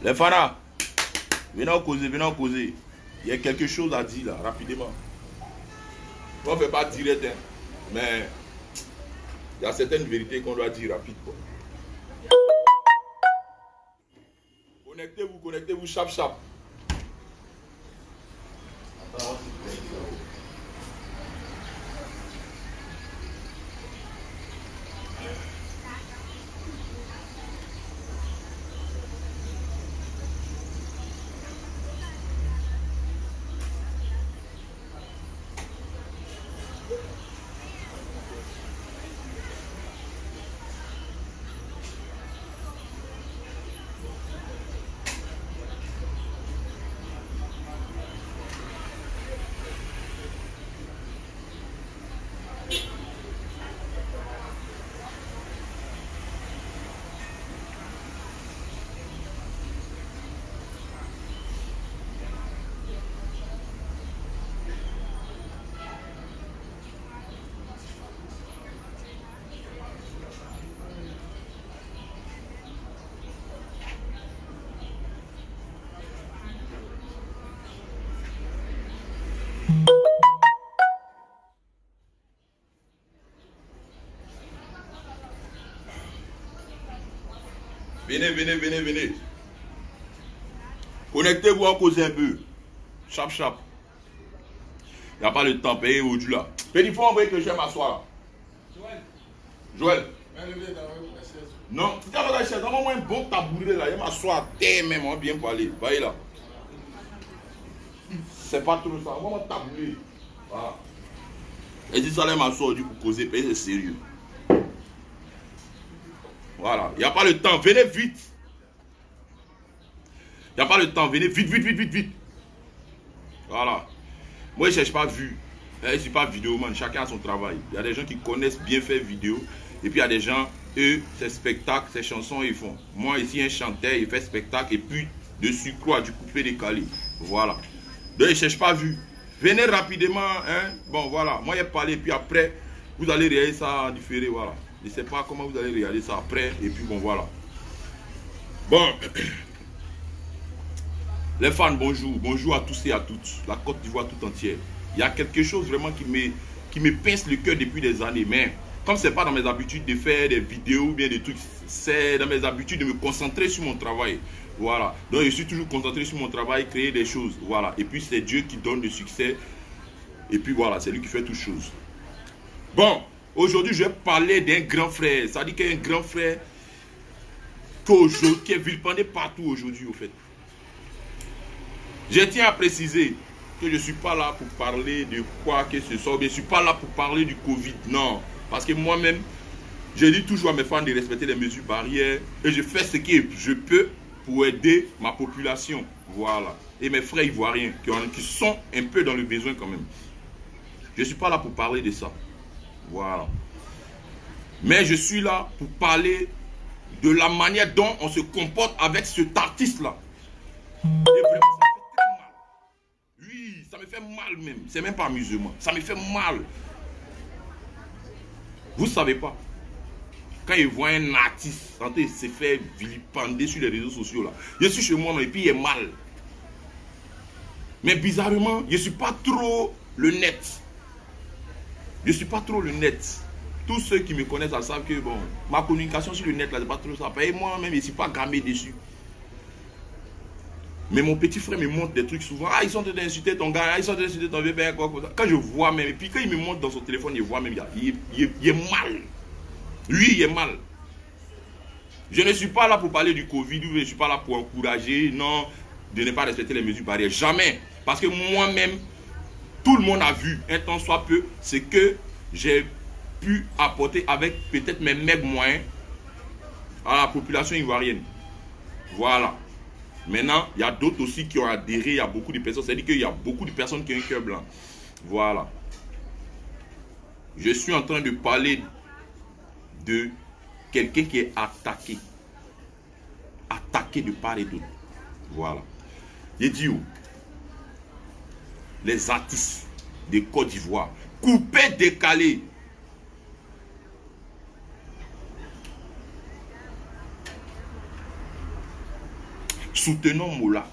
Les Fana, venez causer, venez causer. Il y a quelque chose à dire là, rapidement. On ne fait pas direct, hein, mais il y a certaines vérités qu'on doit dire rapide, quoi. Connectez-vous, chap. Venez. Connectez-vous à causer un peu. Chap. Il n'y a pas le temps, payez au là. Il faut envoyer que je vais m'asseoir. Joël. Non, tu as la chaise. Donne-moi un bon tabouret là. Je vais m'asseoir. Même, on va bien parler. Voyez là. C'est pas trop ça. On va tabourer. Voilà. Et si ça allait m'asseoir pour causer, c'est sérieux. Voilà. Il n'y a pas le temps. Venez vite. Il n'y a pas le temps. Venez vite. Voilà. Moi, je ne cherche pas vue. Je ne suis pas vidéoman. Chacun a son travail. Il y a des gens qui connaissent bien faire vidéo. Et puis, il y a des gens, eux, c'est spectacle, c'est chansons, ils font. Moi, ici, un chanteur, il fait spectacle. Et puis, dessus, quoi, du coupé décalé. Voilà. Donc, je ne cherche pas vue. Venez rapidement. Hein. Bon, voilà. Moi, j'ai parlé. Puis après, vous allez réaliser ça en différé. Voilà. Je ne sais pas comment vous allez réaliser ça après. Et puis, bon, voilà. Bon. Les fans, bonjour. Bonjour à tous et à toutes. La Côte d'Ivoire tout entière. Il y a quelque chose vraiment qui me pince le cœur depuis des années. Mais comme ce n'est pas dans mes habitudes de faire des vidéos ou bien des trucs, c'est dans mes habitudes de me concentrer sur mon travail. Voilà. Donc je suis toujours concentré sur mon travail, créer des choses. Voilà. Et puis c'est Dieu qui donne le succès. Et puis voilà, c'est lui qui fait toutes choses. Bon, aujourd'hui je vais parler d'un grand frère. Ça dit qu'il y a un grand frère qui est vilipendé partout aujourd'hui au fait. Je tiens à préciser que je ne suis pas là pour parler de quoi que ce soit. Je ne suis pas là pour parler du Covid. Non. Parce que moi-même, je dis toujours à mes fans de respecter les mesures barrières. Et je fais ce que je peux pour aider ma population. Voilà. Et mes frères ivoiriens qui sont un peu dans le besoin quand même. Je ne suis pas là pour parler de ça. Voilà. Mais je suis là pour parler de la manière dont on se comporte avec cet artiste-là. Et vraiment, ça me fait mal même. C'est même pas amusement. Ça me fait mal. Vous savez pas. Quand il voit un artiste en train de se faire vilipender sur les réseaux sociaux là. Je suis chez moi et puis il est mal. Mais bizarrement, je ne suis pas trop le net. Je ne suis pas trop le net. Tous ceux qui me connaissent savent que bon, ma communication sur le net là, c'est pas trop ça. Et moi-même, je ne suis pas gammé dessus. Mais mon petit frère me montre des trucs souvent. Ah, ils sont en train d'insulter ton gars, ils sont en train d'insulter ton bébé, quoi, quoi. Quand je vois même, et puis quand il me montre dans son téléphone, je vois même, il est mal. Lui, il est mal. Je ne suis pas là pour parler du Covid, je ne suis pas là pour encourager, non, de ne pas respecter les mesures barrières. Jamais. Parce que moi-même, tout le monde a vu, un temps soit peu, ce que j'ai pu apporter avec peut-être mes maigres moyens à la population ivoirienne. Voilà. Maintenant, il y a d'autres aussi qui ont adhéré, il y a beaucoup de personnes, c'est-à-dire qu'il y a beaucoup de personnes qui ont un cœur blanc. Voilà. Je suis en train de parler de quelqu'un qui est attaqué. Attaqué de part et d'autre. Voilà. Il dit où? Les artistes de Côte d'Ivoire, coupés, décalés. Soutenons Mola.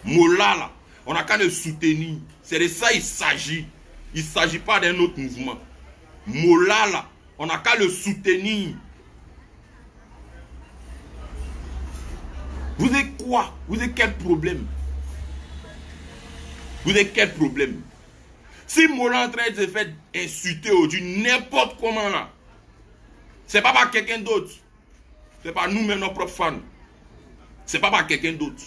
Mola, là, on n'a qu'à le soutenir. C'est de ça il s'agit. Il ne s'agit pas d'un autre mouvement. Mola, là, on n'a qu'à le soutenir. Vous avez quoi? Vous avez quel problème? Vous avez quel problème? Si Mola est en train de se faire insulter aujourd'hui, n'importe comment là, c'est pas par quelqu'un d'autre. C'est pas nous-mêmes, nos propres fans. C'est pas par quelqu'un d'autre.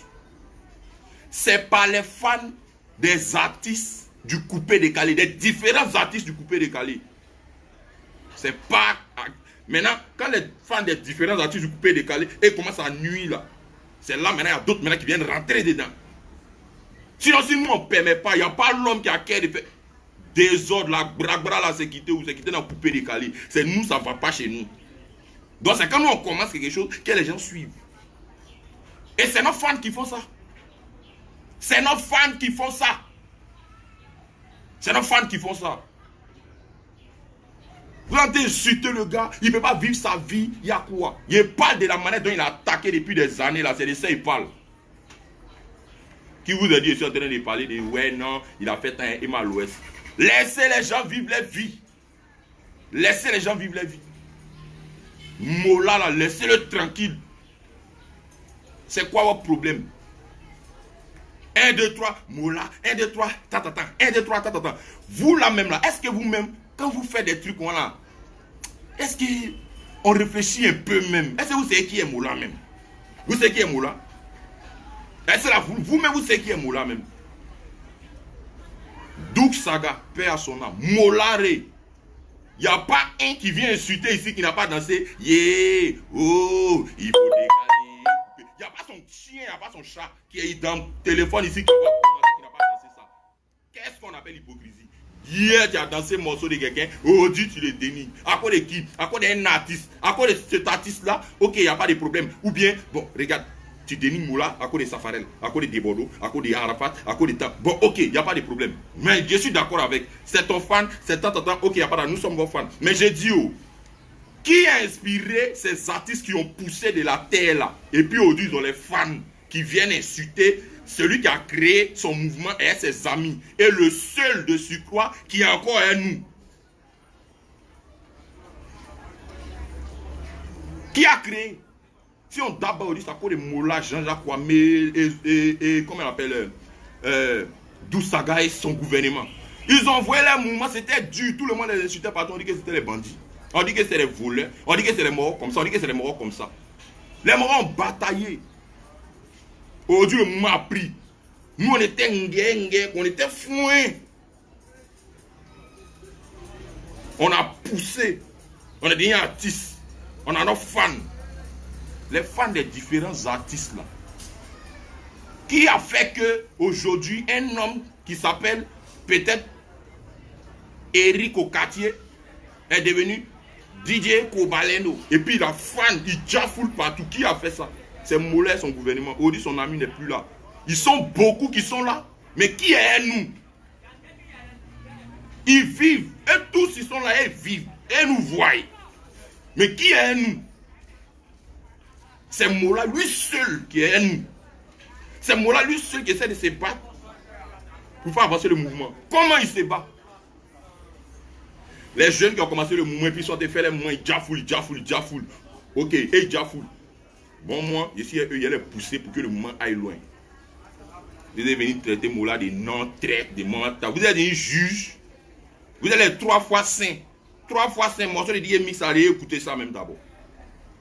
C'est par les fans des artistes du coupé décalé, des différents artistes du coupé décalé. C'est pas... Maintenant, quand les fans des différents artistes du coupé décalé et commencent à nuire là, c'est là maintenant, il y a d'autres maintenant qui viennent rentrer dedans. Sinon, si nous on ne permet pas, il n'y a pas l'homme qui a cœur de faire désordre, la bra là, c'est quitter ou c'est quitter dans le coupé décalé. C'est nous, ça ne va pas chez nous. Donc c'est quand nous on commence quelque chose que les gens suivent. Et c'est nos fans qui font ça. C'est nos fans qui font ça. C'est nos fans qui font ça. Vous avez insulté le gars, il ne peut pas vivre sa vie, il y a quoi? Il parle de la manière dont il a attaqué depuis des années là, c'est de ça qu'il parle. Qui vous a dit, je suis en train de parler de ouais, non, il a fait un mal à l'ouest. Laissez les gens vivre leur vie. Laissez les gens vivre leur vie. Mola là, laissez-le tranquille. C'est quoi votre problème? 1, 2, 3, Mola, 1, 2, 3, tatata, 1, 2, 3, tatata. Vous là même là, est-ce que vous-même, quand vous faites des trucs là, est-ce qu'on réfléchit un peu même? Est-ce que vous savez qui est Mola même? Vous savez qui est Mola? Est-ce que vous-même vous savez qui est Mola même? Douk Saga, paix à son âme. Molare. Il n'y a pas un qui vient insulter ici qui n'a pas dansé. Yeah, oh, il faut décaler. Il n'y a pas son chien, il n'y a pas son chat qui est dans le téléphone ici qui n'a pas dansé ça. Qu'est-ce qu'on appelle l'hypocrisie? Hier, tu as dansé un morceau de quelqu'un. Aujourd'hui, tu le dénies. À cause de qui? À cause d'un artiste. À cause de cet artiste-là, ok, il n'y a pas de problème. Ou bien, bon, regarde. Tu dénies Moula à cause de Safarel, à cause de Debordo, à cause de Arafat, à cause de ta... Bon, ok, il n'y a pas de problème. Mais je suis d'accord avec. C'est ton fan, c'est tant, ok, il n'y a pas de... Nous sommes vos fans. Mais j'ai dit, oh, qui a inspiré ces artistes qui ont poussé de la terre là? Et puis aujourd'hui, ils ont les fans qui viennent insulter celui qui a créé son mouvement et ses amis. Et le seul de surcroît qui est encore à nous. Qui a créé? Si on d'abord dit à cause de Mola, Jean-Jacques Kwame et comment on appelle Dousaga et son gouvernement. Ils ont envoyé leur mouvement, c'était dur. Tout le monde les insultait partout. On dit que c'était les bandits. On dit que c'était les voleurs. On dit que c'était les morts comme ça. On dit que c'était les morts comme ça. Les morts ont bataillé. Aujourd'hui, le mouvement a pris. Nous, on était ngue, on était foin. On a poussé. On est devenu artistes. On a nos fans. Les fans des différents artistes là. Qui a fait que aujourd'hui un homme qui s'appelle peut-être Eric Okatier est devenu DJ Kobaleno. Et puis la fan, il jafoule partout. Qui a fait ça? C'est Mola, son gouvernement. Aujourd'hui, son ami n'est plus là. Ils sont beaucoup qui sont là. Mais qui est nous? Ils vivent. Et tous ils sont là et vivent. Et nous voient. Mais qui est nous? C'est Mola lui seul qui est nous. C'est Mola lui seul qui essaie de se battre pour faire avancer le mouvement. Comment il se bat? Les jeunes qui ont commencé le mouvement, puis ils sont fait les mouvements, ils jafoulent. Ok, et ils jafoulent. Bon, moi, ici, eux, ils allaient pousser pour que le mouvement aille loin. Vous allez venir traiter Mola de non-traite, de mental. Vous êtes un juge. Vous allez 3 fois saint. 3 fois saint, morceau de dire mix, allez écouter ça même d'abord.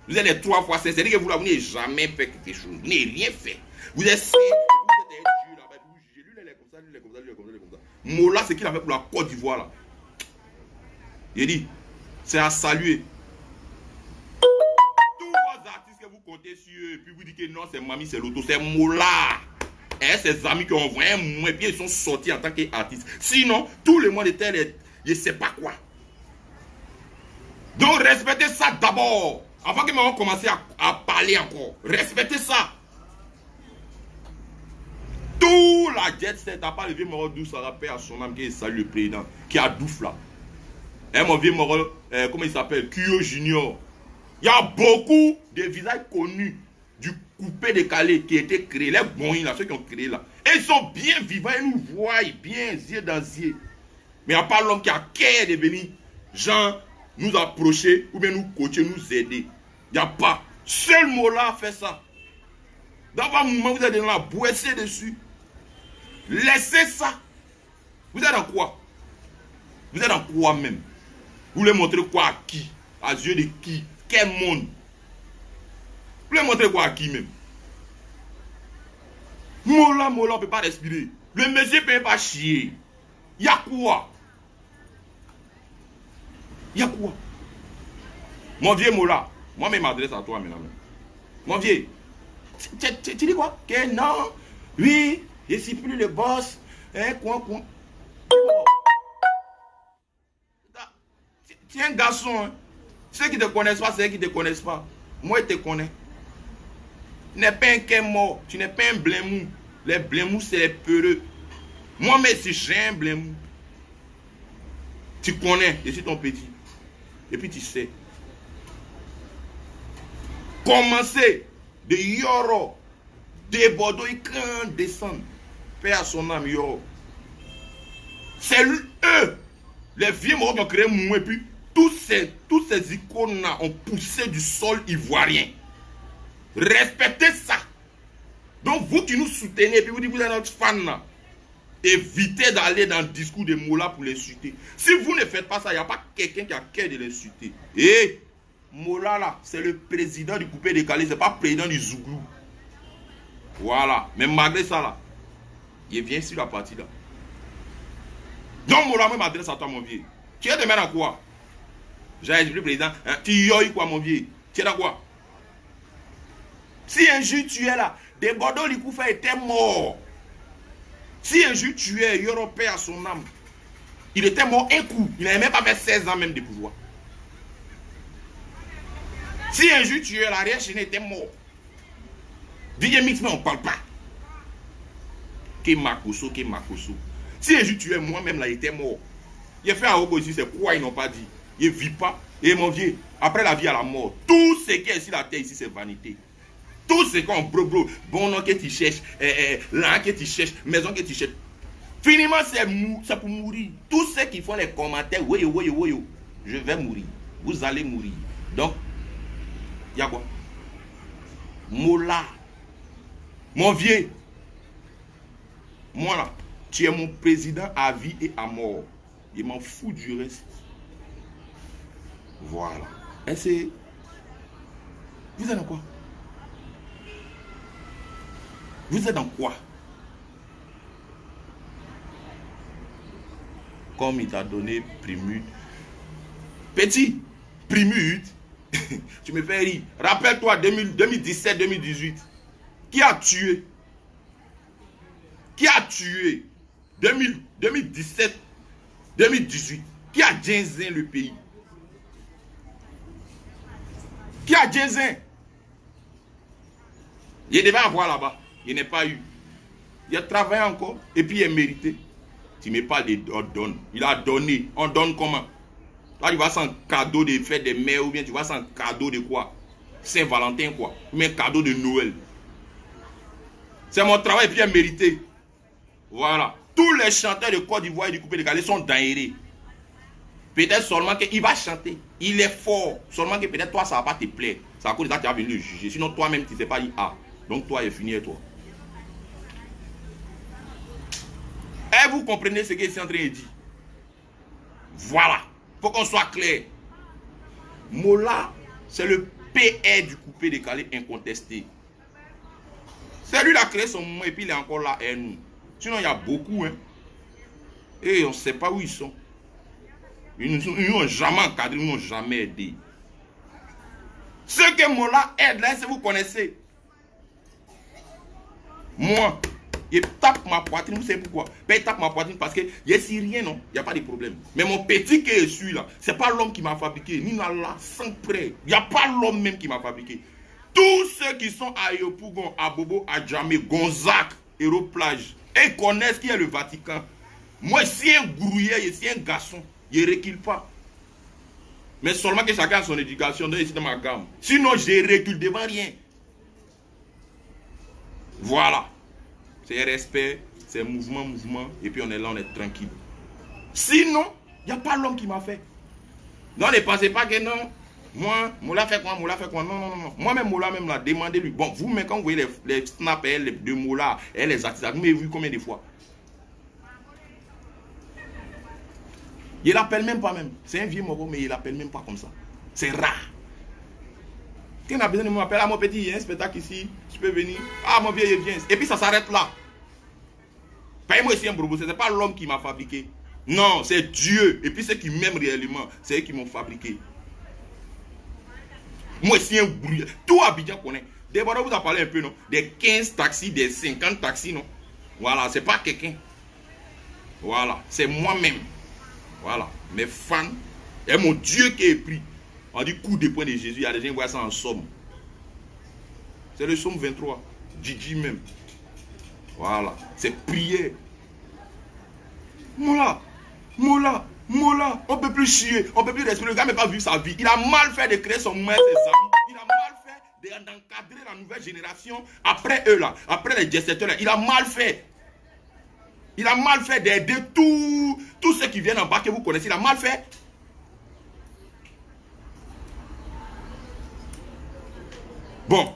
Vous êtes les 3 fois saint. C'est-à-dire que vous n'avez jamais fait quelque chose. Vous n'avez rien fait. Vous êtes saint. Vous êtes un dieu là-bas. Vous jugez. Lui, il est comme ça, lui, il est comme ça, lui, il est comme ça, lui, il est comme ça. Mola, c'est qu'il a fait pour la Côte d'Ivoire là. Il dit, c'est à saluer. Tous vos artistes que vous comptez sur eux, et puis vous dites que non, c'est Mami, c'est l'auto, c'est Mola. Et ses amis qui ont envoyé un mouvement, et puis ils sont sortis en tant qu'artistes. Sinon, tout le monde était, je ne sais pas quoi. Donc, respectez ça d'abord. Avant que nous avons commencé à parler encore. Respectez ça. Tout la jet set, t'as pas le vieux mort d'où ça rappelle à son âme qui salue le président, qui a Douf là. Et mon vieux mort, comment il s'appelle? Kyo Junior. Il y a beaucoup de visages connus du coupé décalé qui a été créé, les bons là, ceux qui ont créé là, et ils sont bien vivants, ils nous voient bien, yeux dans yeux. Mais il n'y a pas l'homme qui a cœur de venir, genre, nous approcher ou bien nous coacher, nous aider. Il n'y a pas. Seul mot là fait ça. Dans un moment, vous êtes dans la boissez dessus. Laissez ça. Vous êtes dans quoi? Vous êtes dans quoi même? Vous voulez montrer quoi à qui? À yeux de qui? Quel monde? Vous voulez montrer quoi à qui même? Mola, on ne peut pas respirer. Le monsieur ne peut pas chier. Il y a quoi? Il y a quoi? Mon vieux Mola, moi-même m'adresse à toi maintenant. Mon vieux, tu dis quoi? Que non, oui, je ne suis plus le boss. Hein, quoi. Tu es un garçon. Hein. Ceux qui ne te connaissent pas, c'est ceux qui ne te connaissent pas. Moi, je te connais. Tu n'es pas un quai mort. Tu n'es pas un blémou. Les blémous, c'est les peureux. Moi-même, si j'ai un blémou, tu connais, je suis ton petit. Et puis tu sais. Commencer de Yoro, de Bordeaux, il craint descendre. Père à son âme, Yoro. C'est eux, les vieux morts qui ont créé Mou, et puis tous ces icônes-là ont poussé du sol ivoirien. Respectez ça. Donc vous qui nous soutenez, et puis vous dites que vous êtes notre fan là, évitez d'aller dans le discours de Mola pour l'insulter. Si vous ne faites pas ça, il n'y a pas quelqu'un qui a cœur de l'insulter. Et Mola là, c'est le président du coupé décalé, c'est pas le président du Zouglou. Voilà. Mais malgré ça là, il vient sur la partie là. Donc Mola, moi m'adresse à toi mon vieux. Tu es demain dans quoi? J'ai dit le président, hein, tu yoïs quoi mon vieux? Tu es dans quoi? Si un jour tu es là, des Bordeaux Likoufa était mort. Si un jour tu es européen à son âme, il était mort un coup. Il n'avait même pas fait 16 ans même de pouvoir. Si un jour tu es là, l'arrière chéné était mort. DJ Mix, mais on ne parle pas. Qui Makoso. Si un jour tu es moi-même là, il était mort. Il a fait un robot ici, c'est quoi ils n'ont pas dit. Il ne vit pas. Et mon vieux, après la vie à la mort, tout ce qui est ici, la terre ici, c'est vanité. Tout ce qu'on bro, bon nom que tu cherches, là que tu cherches, maison que tu cherches. Finalement, c'est pour mourir. Tous ceux qui font les commentaires, oui, je vais mourir. Vous allez mourir. Donc, il y a quoi? Mola. Mon vieux. Moi là, tu es mon président à vie et à mort. Il m'en fout du reste. Voilà. Et c'est... Vous êtes dans quoi? Vous êtes dans quoi? Comme il t'a donné Primude. Petit, Primude, tu me fais rire. Rappelle-toi 2017-2018. Qui a tué? Qui a tué 2017-2018? Qui a ginzin le pays? Qui a ginzin? Il devait avoir là-bas. Il n'est pas eu. Il a travaillé encore et puis il a mérité. Tu ne mets pas de donne. Il a donné. On donne comment? Là, tu vas sans cadeau de fête des mères ou bien tu vas sans cadeau de quoi? Saint-Valentin quoi? Ou bien cadeau de Noël. C'est mon travail et puis il a mérité. Voilà. Tous les chanteurs de Côte d'Ivoire et du coupé décalé sont daérés. Peut-être seulement qu'il va chanter. Il est fort. Seulement que peut-être toi, ça ne va pas te plaire. C'est à cause de ça que tu vas venir le juger. Sinon, toi-même, tu ne sais pas dire ah. Donc, toi, il est fini et toi. Et vous comprenez ce que je suis en train de dire. Voilà. Il faut qu'on soit clair. Mola, c'est le PR du coupé décalé incontesté. C'est lui qui a créé son moment et puis il est encore là et nous. Sinon, il y a beaucoup. Hein. Et on ne sait pas où ils sont. Ils ne nous ont jamais encadré, ils ne nous ont jamais aidé. Ce que Mola aide, là, c'est vous connaissez. Moi, il tape ma poitrine, vous savez pourquoi? Ben, il tape ma poitrine parce que je suis rien, non? Il n'y a pas de problème. Mais mon petit que je suis là, ce n'est pas l'homme qui m'a fabriqué. Ni là, sans près. Il n'y a pas l'homme même qui m'a fabriqué. Tous ceux qui sont à Yopougon, à Bobo, à Djamé, Gonzac, Aéroplage, ils connaissent qui est le Vatican. Moi, je suis un grouillet, je suis un garçon. Je ne recule pas. Mais seulement que chacun a son éducation, donc ici dans ma gamme. Sinon, je recule devant rien. Voilà. C'est respect, c'est mouvement, et puis on est là, on est tranquille. Sinon, il n'y a pas l'homme qui m'a fait. Non, ne pensez pas que non. Moi, Moula fait quoi, non. Moi-même, Moula, même là, demandez-lui. Bon, vous, mais quand vous voyez les snaps, les deux Moula, et les artistes, vous m'avez vu combien de fois? Il l'appelle même pas même. C'est un vieux moro, mais il l'appelle même pas comme ça. C'est rare. Quand on a besoin de m'appeler, ah mon petit, il y a un spectacle ici, tu peux venir. Ah mon vieux, il vient. Et puis ça s'arrête là. Paye-moi ici un brobo, ce n'est pas l'homme qui m'a fabriqué. Non, c'est Dieu. Et puis ceux qui m'aiment réellement, c'est eux qui m'ont fabriqué. Moi, c'est un bruit. Tout Abidjan connaît. D'abord, vous a parlé un peu, non? Des 15 taxis, des 50 taxis, non? Voilà, c'est pas quelqu'un. Voilà, c'est moi-même. Voilà, mes fans. Et mon Dieu qui est pris. On dit coup de poing de Jésus. Il y a des gens qui voient ça en somme. C'est le somme 23. Gigi même. Voilà, c'est prière. Moula, on peut plus chier, on peut plus respirer. Le gars n'a pas vu sa vie. Il a mal fait de créer son moyen, ses amis. Il a mal fait d'encadrer la nouvelle génération après eux là, après les jet-setters là. Il a mal fait. Il a mal fait d'aider tous ceux qui viennent en bas que vous connaissez. Il a mal fait. Bon.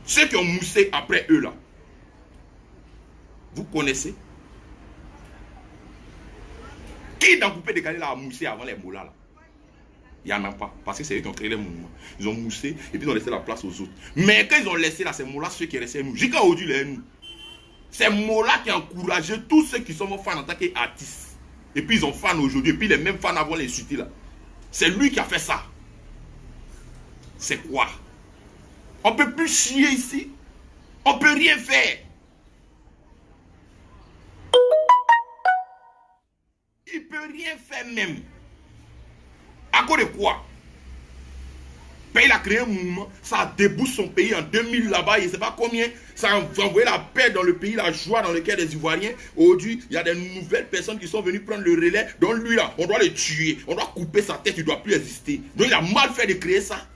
Ceux qui ont moussé après eux là, vous connaissez? Qui dans Coupé Décalé là a moussé avant les Moula là? Il n'y en a pas. Parce que c'est eux qui ont créé les mouvements. Ils ont moussé et puis ils ont laissé la place aux autres. Mais quand ils ont laissé là, c'est Moula ceux qui restaient nous. Jusqu'à aujourd'hui, les nous. C'est Moula qui a encouragé tous ceux qui sont fans en tant qu'artistes. Et puis ils ont fans aujourd'hui. Et puis les mêmes fans avant les insultés là. C'est lui qui a fait ça. C'est quoi? On ne peut plus chier ici. On ne peut rien faire. Il ne peut rien faire même. À cause de quoi? Il a créé un mouvement, ça débouche son pays en 2000 là-bas, il ne sait pas combien, ça a envoyé la paix dans le pays, la joie dans le cœur des Ivoiriens. Aujourd'hui, il y a des nouvelles personnes qui sont venues prendre le relais. Donc lui là, on doit le tuer, on doit couper sa tête, il ne doit plus exister. Donc il a mal fait de créer ça.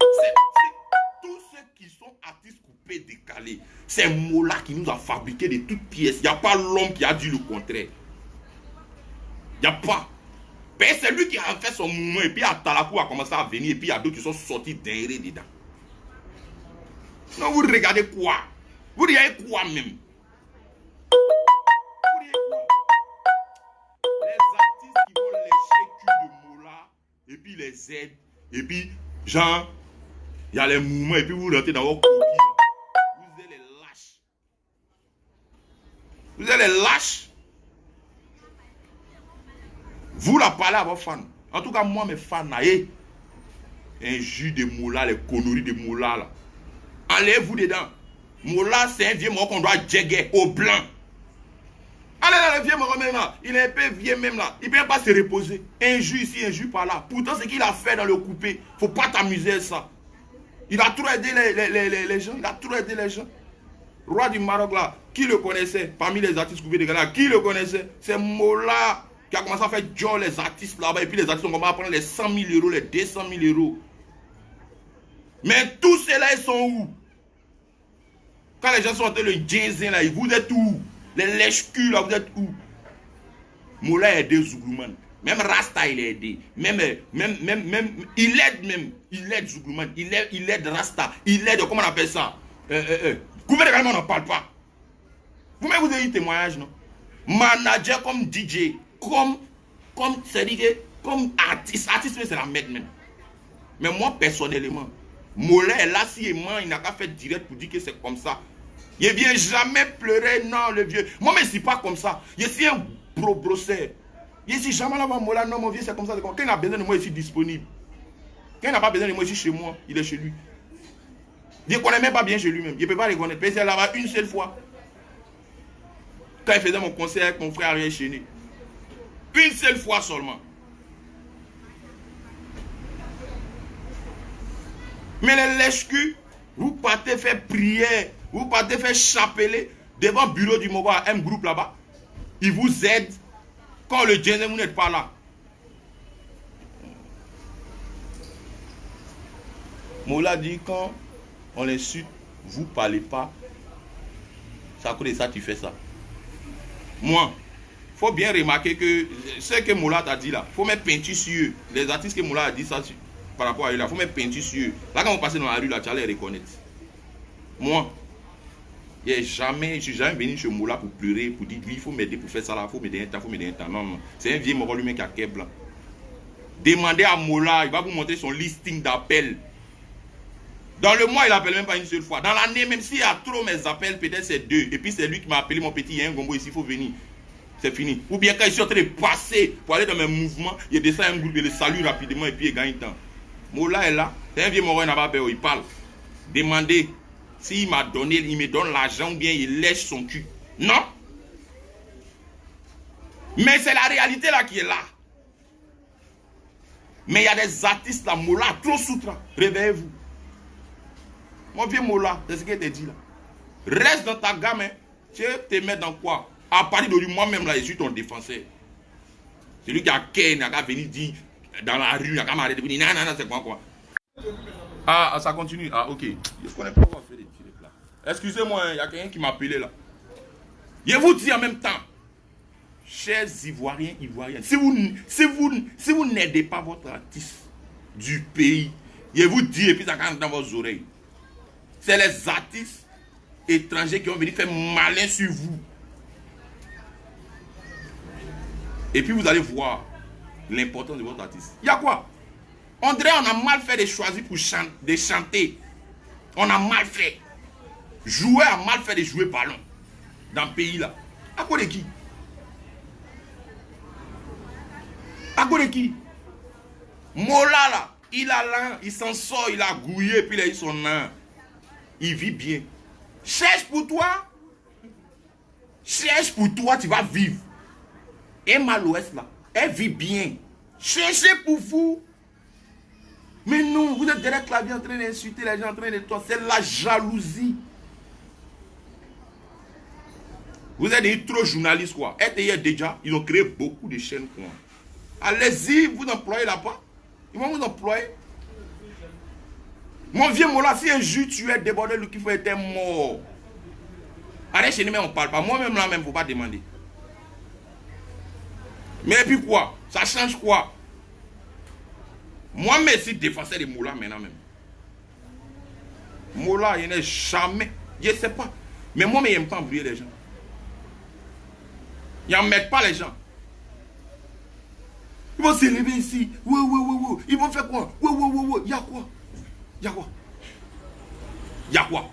C'est tous ceux qui sont artistes coupés, décalés. C'est Mola qui nous a fabriqué de toutes pièces. Il n'y a pas l'homme qui a dit le contraire. Il n'y a pas. C'est lui qui a fait son mouvement et puis Atalakou a commencé à venir et puis il y a d'autres qui sont sortis derrière dedans. Non, vous regardez quoi? Vous regardez quoi même? Vous regardez quoi? Les artistes qui vont lécher le cul de Mola et puis les aident et puis genre il y a les mouvements et puis vous rentrez dans vos coquilles. Vous êtes les lâches. Vous êtes les lâches. Vous la parlez à vos fans. En tout cas, moi, mes fans, un jus de Moula, les conneries de Moula, là. Allez-vous dedans. Moula, c'est un vieux mort qu'on doit jégger au blanc. Allez là, le vieux mort même là. Il est un peu vieux même là. Il ne peut pas se reposer. Un jus ici, un jus par là. Pourtant, ce qu'il a fait dans le coupé, il ne faut pas t'amuser à ça. Il a trop aidé les gens. Il a trop aidé les gens. Roi du Maroc là, qui le connaissait? Parmi les artistes coupés de Ghana, qui le connaissait? C'est Moula qui a commencé à faire job les artistes là-bas. Et puis les artistes ont commencé à prendre les 100 000 euros, les 200 000 euros. Mais tous ceux-là, ils sont où? Quand les gens sont en train de jaser là, vous êtes où? Les lèche-culs là, vous êtes où? Moula a aidé Zouglouman. Même Rasta, il a aidé. Même, il aide même. Il aide Zouglouman. Il aide Rasta. Il aide, comment on appelle ça? Gouvernement, on n'en parle pas. Vous-même, vous avez eu témoignage, non? Manager comme DJ. Comme artiste, c'est la merde même. Mais moi personnellement, Mola est là si il n'a qu'à faire direct pour dire que c'est comme ça. Il ne vient jamais pleurer, non le vieux. Moi mais je ne suis pas comme ça. Je suis un brosseur. Je ne suis jamais là, Mola, non mon vieux c'est comme ça. Quand il a besoin de moi, je suis disponible. Quand il n'a pas besoin de moi, je suis chez moi, il est chez lui. Je ne connais même pas bien chez lui-même. Je ne peux pas reconnaître. Il est là-bas une seule fois. Quand il faisait mon concert avec mon frère Ariel Chéné. Une seule fois seulement. Mais les lèche-culs, vous partez faire prière, vous partez faire chapeler devant le bureau du Moba, un groupe là-bas. Ils vous aident quand le Djenzé, vous n'êtes pas là. Moula dit quand On l'insulte, vous parlez pas. C'est à cause de ça tu fais ça. Moi, il faut bien remarquer que ce que Moula t'a dit là, il faut mettre peinture sur eux. Les artistes que Moula a dit ça par rapport à eux là, il faut mettre peinture sur eux. Là, quand on passe dans la rue, là, tu vas les reconnaître. Moi, je ne suis jamais venu chez Moula pour pleurer, pour dire lui, il faut m'aider pour faire ça là, il faut m'aider un temps, il faut m'aider un temps. Non, non. C'est un vieux mort lui-même qui a qu'un blanc. Demandez à Moula, il va vous montrer son listing d'appels. Dans le mois, il n'appelle même pas une seule fois. Dans l'année, même s'il y a trop mes appels, peut-être c'est 2. Et puis c'est lui qui m'a appelé, mon petit, il y a un gombo ici, il faut venir. C'est fini. Ou bien quand je suis en train de passer pour aller dans mes mouvements, il descend un groupe, il le salue rapidement et puis il gagne temps. Moula est là. C'est un vieux mort, il n'a pas peur, il parle. Demandez s'il m'a donné, il me donne l'argent ou bien il lèche son cul. Non. Mais c'est la réalité là qui est là. Mais il y a des artistes là, Moula, trop soutra. Réveillez-vous. Mon vieux Moula, c'est ce qu'il te dit là. Reste dans ta gamme, hein. Tu te mets dans quoi? À partir de moi-même là, je suis ton défenseur. C'est lui qui a Ken, qui a venu dire dans la rue, qui a m'arrêté de dire non, c'est quoi. Ah, ça continue. Ah, ok. Je ne connais pas comment faire des plats. Excusez-moi, il y a quelqu'un qui m'a appelé là. Je vous dis en même temps, chers Ivoiriens, si vous n'aidez pas votre artiste du pays, je vous dis, et puis ça rentre dans vos oreilles, c'est les artistes étrangers qui vont venir faire malin sur vous. Et puis vous allez voir l'importance de votre artiste. Il y a quoi? On dirait on a mal fait de choisir pour chanter. On a mal fait. Jouer a mal fait de jouer ballon. Dans le pays là. À cause de qui? À cause de qui? Mola là, il s'en sort, il a gouillé, puis là, ils sont là. Il vit bien. Cherche pour toi. Cherche pour toi, tu vas vivre. Et Malouest là, elle vit bien. Cherchez pour vous. Mais non, vous êtes derrière le clavier en train d'insulter les gens, en train de toi. C'est la jalousie. Vous êtes des trop journalistes quoi. RTI déjà, ils ont créé beaucoup de chaînes quoi. Allez-y, vous employez là-bas. Ils vont vous employer. Mon vieux Mola, si un jour tu es débordé, le qu'il faut être mort. Arrête chez nous, mais on ne parle pas. Moi-même là, même, il ne faut pas demander. Mais et puis quoi? Ça change quoi? Moi, je suis défenseur de Moula maintenant même. Moula, il n'est jamais. Je ne sais pas. Mais moi, je n'aime pas embrouiller les gens. Ils n'en mettent pas les gens. Ils vont se lever ici. Ouais. Ils vont faire quoi? Ouais. Il y a quoi? Il y a quoi?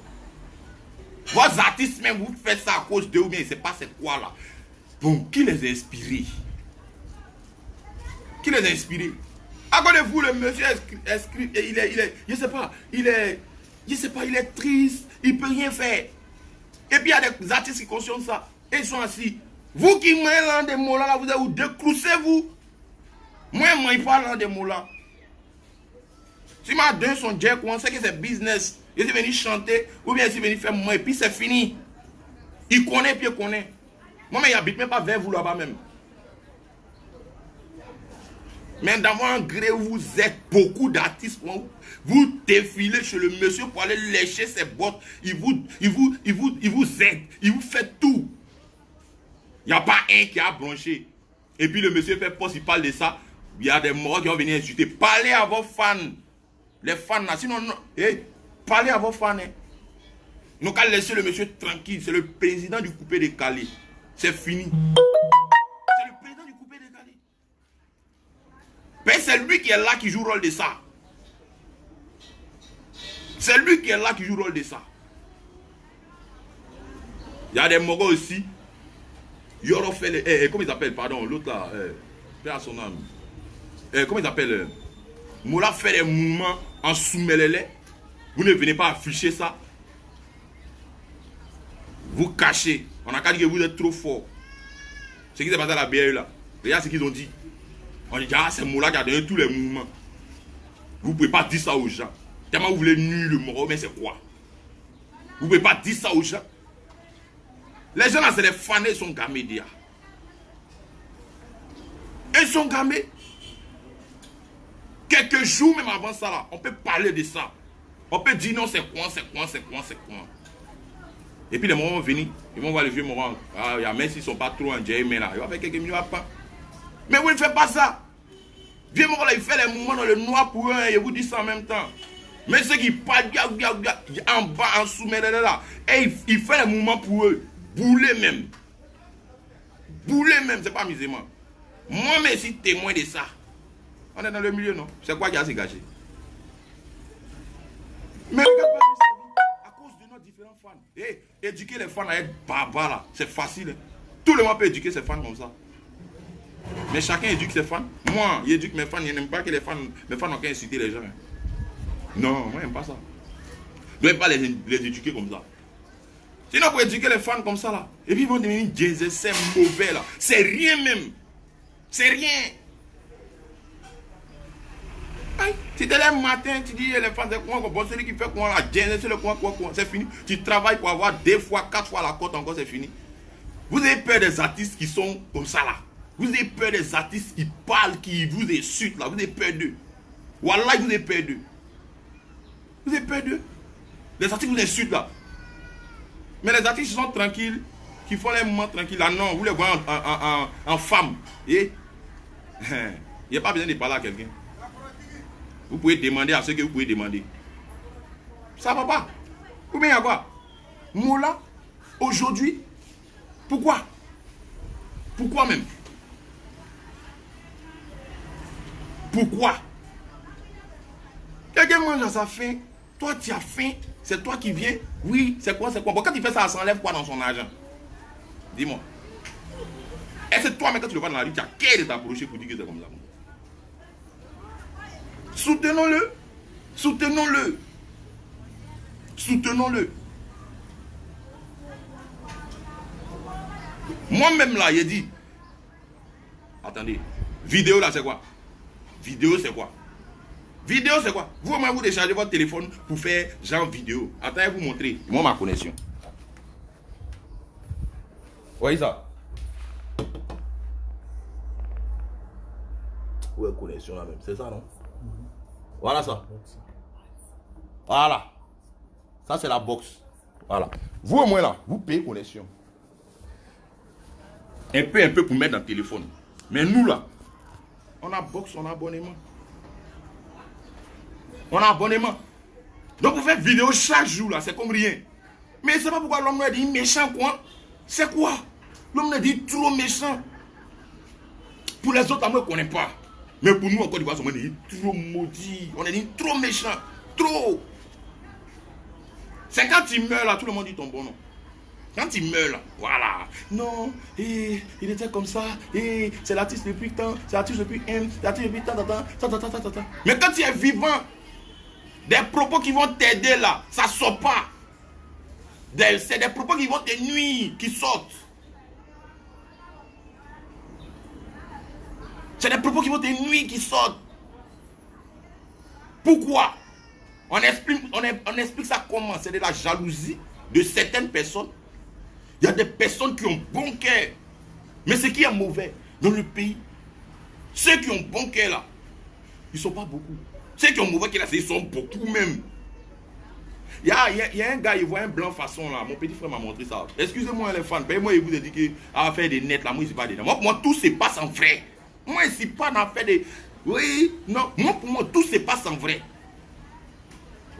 Vos artistes, même, vous faites ça à cause d'eux ou bien, je ne sais pas c'est quoi là. Bon, qui les a inspirés? Qui les a inspirés? À cause de vous, le monsieur il est, je sais pas, il est triste, il peut rien faire. Et puis il y a des artistes qui conscientent ça. Et ils sont assis. Vous qui mangez des mots là, vous avez décroussez-vous. Moi, je ne parle pas des mots là. Si ma donne son jack, on sait que c'est business. Il est venu chanter, ou bien il est venu faire moi, et puis c'est fini. Il connaît, puis il connaît. Moi, il n'habite même pas vers vous là-bas même. Mais dans mon gré, vous êtes beaucoup d'artistes. Vous défilez chez le monsieur pour aller lécher ses bottes. Il vous aide. Il vous fait tout. Il n'y a pas un qui a bronché. Et puis le monsieur fait poste, il parle de ça. Il y a des morts qui vont venir insulter. Parlez à vos fans. Les fans là. Sinon, non. Hey, parlez à vos fans. Hein. Nous allons laisser le monsieur tranquille. C'est le président du coupé de Cali. C'est fini. C'est le président du coupé de Cali. Mais c'est lui qui est là qui joue le rôle de ça. C'est lui qui est là qui joue le rôle de ça. Il y a des mogos aussi. Il aura fait les. Comment ils appellent, pardon, l'autre là. Père à son âme. Comment ils appellent Moula fait des mouvements en sous-mêlélé. Vous ne venez pas afficher ça. Vous cachez. On a qu'à dire que vous êtes trop fort. Ce qui s'est passé à la BAE là. Regarde ce qu'ils ont dit. On dit, ah, c'est Moula qui a donné tous les mouvements. Vous ne pouvez pas dire ça aux gens. Tellement vous voulez nuire le mort, mais c'est quoi? Vous ne pouvez pas dire ça aux gens. Les gens là, c'est les fans, ils sont gamés déjà. Ils sont gamés. Quelques jours même avant ça là, on peut parler de ça. On peut dire non, c'est quoi. Et puis les moments vont venir, ils vont voir le vieux moment. Ah, même s'ils ne sont pas trop en J, mais là, il va faire quelques millions à pas. Mais vous ne faites pas ça. Vieux moment là, il fait les mouvements dans le noir pour eux, et vous dit ça en même temps. Mais ceux qui parlent en bas, en dessous, là, et il fait les mouvements pour eux. Bouler même. C'est pas amusement. Moi, mais si témoin de ça, on est dans le milieu, non? C'est quoi qui a se gâché? Mais regarde pas à cause de nos différents fans. Et éduquer les fans à être barbares là, c'est facile. Hein. Tout le monde peut éduquer ses fans comme ça. Mais chacun éduque ses fans. Moi, j'éduque mes fans. Je n'aime pas que mes fans n'ont qu'à inciter les gens. Hein. Non, moi, j'aime pas ça. Je ne dois pas les éduquer comme ça. Sinon, pour éduquer les fans comme ça là, et puis ils vont devenir jazz, c'est mauvais là. C'est rien même. C'est rien. Si tu es là le matin, tu dis les fans, c'est quoi, bon, celui qui fait quoi là, c'est le quoi, c'est fini. Tu travailles pour avoir 2 fois, 4 fois la cote encore, c'est fini. Vous avez peur des artistes qui sont comme ça là. Vous avez peur des artistes qui parlent, qui vous insultent là. Vous avez peur d'eux. Wallah, vous avez peur d'eux. Vous avez peur d'eux. Les artistes vous insultent là. Mais les artistes sont tranquilles, qui font les moments tranquilles là. Non, vous les voyez en femmes. Et il n'y a pas besoin de parler à quelqu'un. Vous pouvez demander à ceux que vous pouvez demander. Ça va pas. Ou bien il y a quoi? Moula, aujourd'hui, pourquoi? Pourquoi même? Pourquoi? Quelqu'un mange à sa faim, toi tu as faim, c'est toi qui viens. Oui, c'est quoi? Bon, quand il fait ça, ça enlève quoi dans son argent? Dis-moi. Et c'est toi, mais quand tu le vois dans la rue, tu as qu'à t'approcher pour dire que c'est comme ça. Soutenons-le. Soutenons-le. Soutenons-le. Moi-même là, j'ai dit. Attendez. Vidéo là, c'est quoi? Vidéo, c'est quoi? Vidéo, c'est quoi? Vous-même, vous déchargez votre téléphone pour faire genre vidéo. Attendez, vous montrer. Moi, ma connexion. Voyez ça? Où est la connexion là même? C'est ça, non? Voilà ça. Voilà. Ça, c'est la box. Voilà. Vous au moins là, vous payez connexion. Un peu pour mettre dans le téléphone. Mais nous là, on a box, on a abonnement. On a abonnement. Donc vous faites vidéo chaque jour là, c'est comme rien. Mais c'est pas pourquoi l'homme nous dit méchant quoi. C'est quoi? L'homme nous dit trop méchant. Pour les autres, on ne connaît pas. Mais pour nous, encore du on est trop maudit. On est dit trop méchant. Trop. C'est quand tu meurs là, tout le monde dit ton bon nom. Quand tu meurs là, voilà. Non, il était comme ça. C'est l'artiste depuis tant. C'est l'artiste depuis c'est l'artiste depuis tant. Mais quand tu es vivant, des propos qui vont t'aider là, ça ne sort pas. C'est des propos qui vont te nuire, qui sortent. C'est des propos qui vont te nuire, qui sortent. Pourquoi? On explique ça comment? C'est de la jalousie de certaines personnes. Il y a des personnes qui ont bon cœur. Mais ce qui est mauvais dans le pays, ceux qui ont bon cœur là, ils ne sont pas beaucoup. Ceux qui ont mauvais cœur là, ils sont beaucoup même. Il y a un gars, il voit un blanc façon là. Mon petit frère m'a montré ça. Excusez-moi les fans, moi il vous a dit qu'il va faire des nets là. Moi, je ne sais pas dedans. Moi, tout se passe en vrai. Moi, je ne suis pas dans faire des... Oui, non. Moi, pour moi, tout se passe en vrai.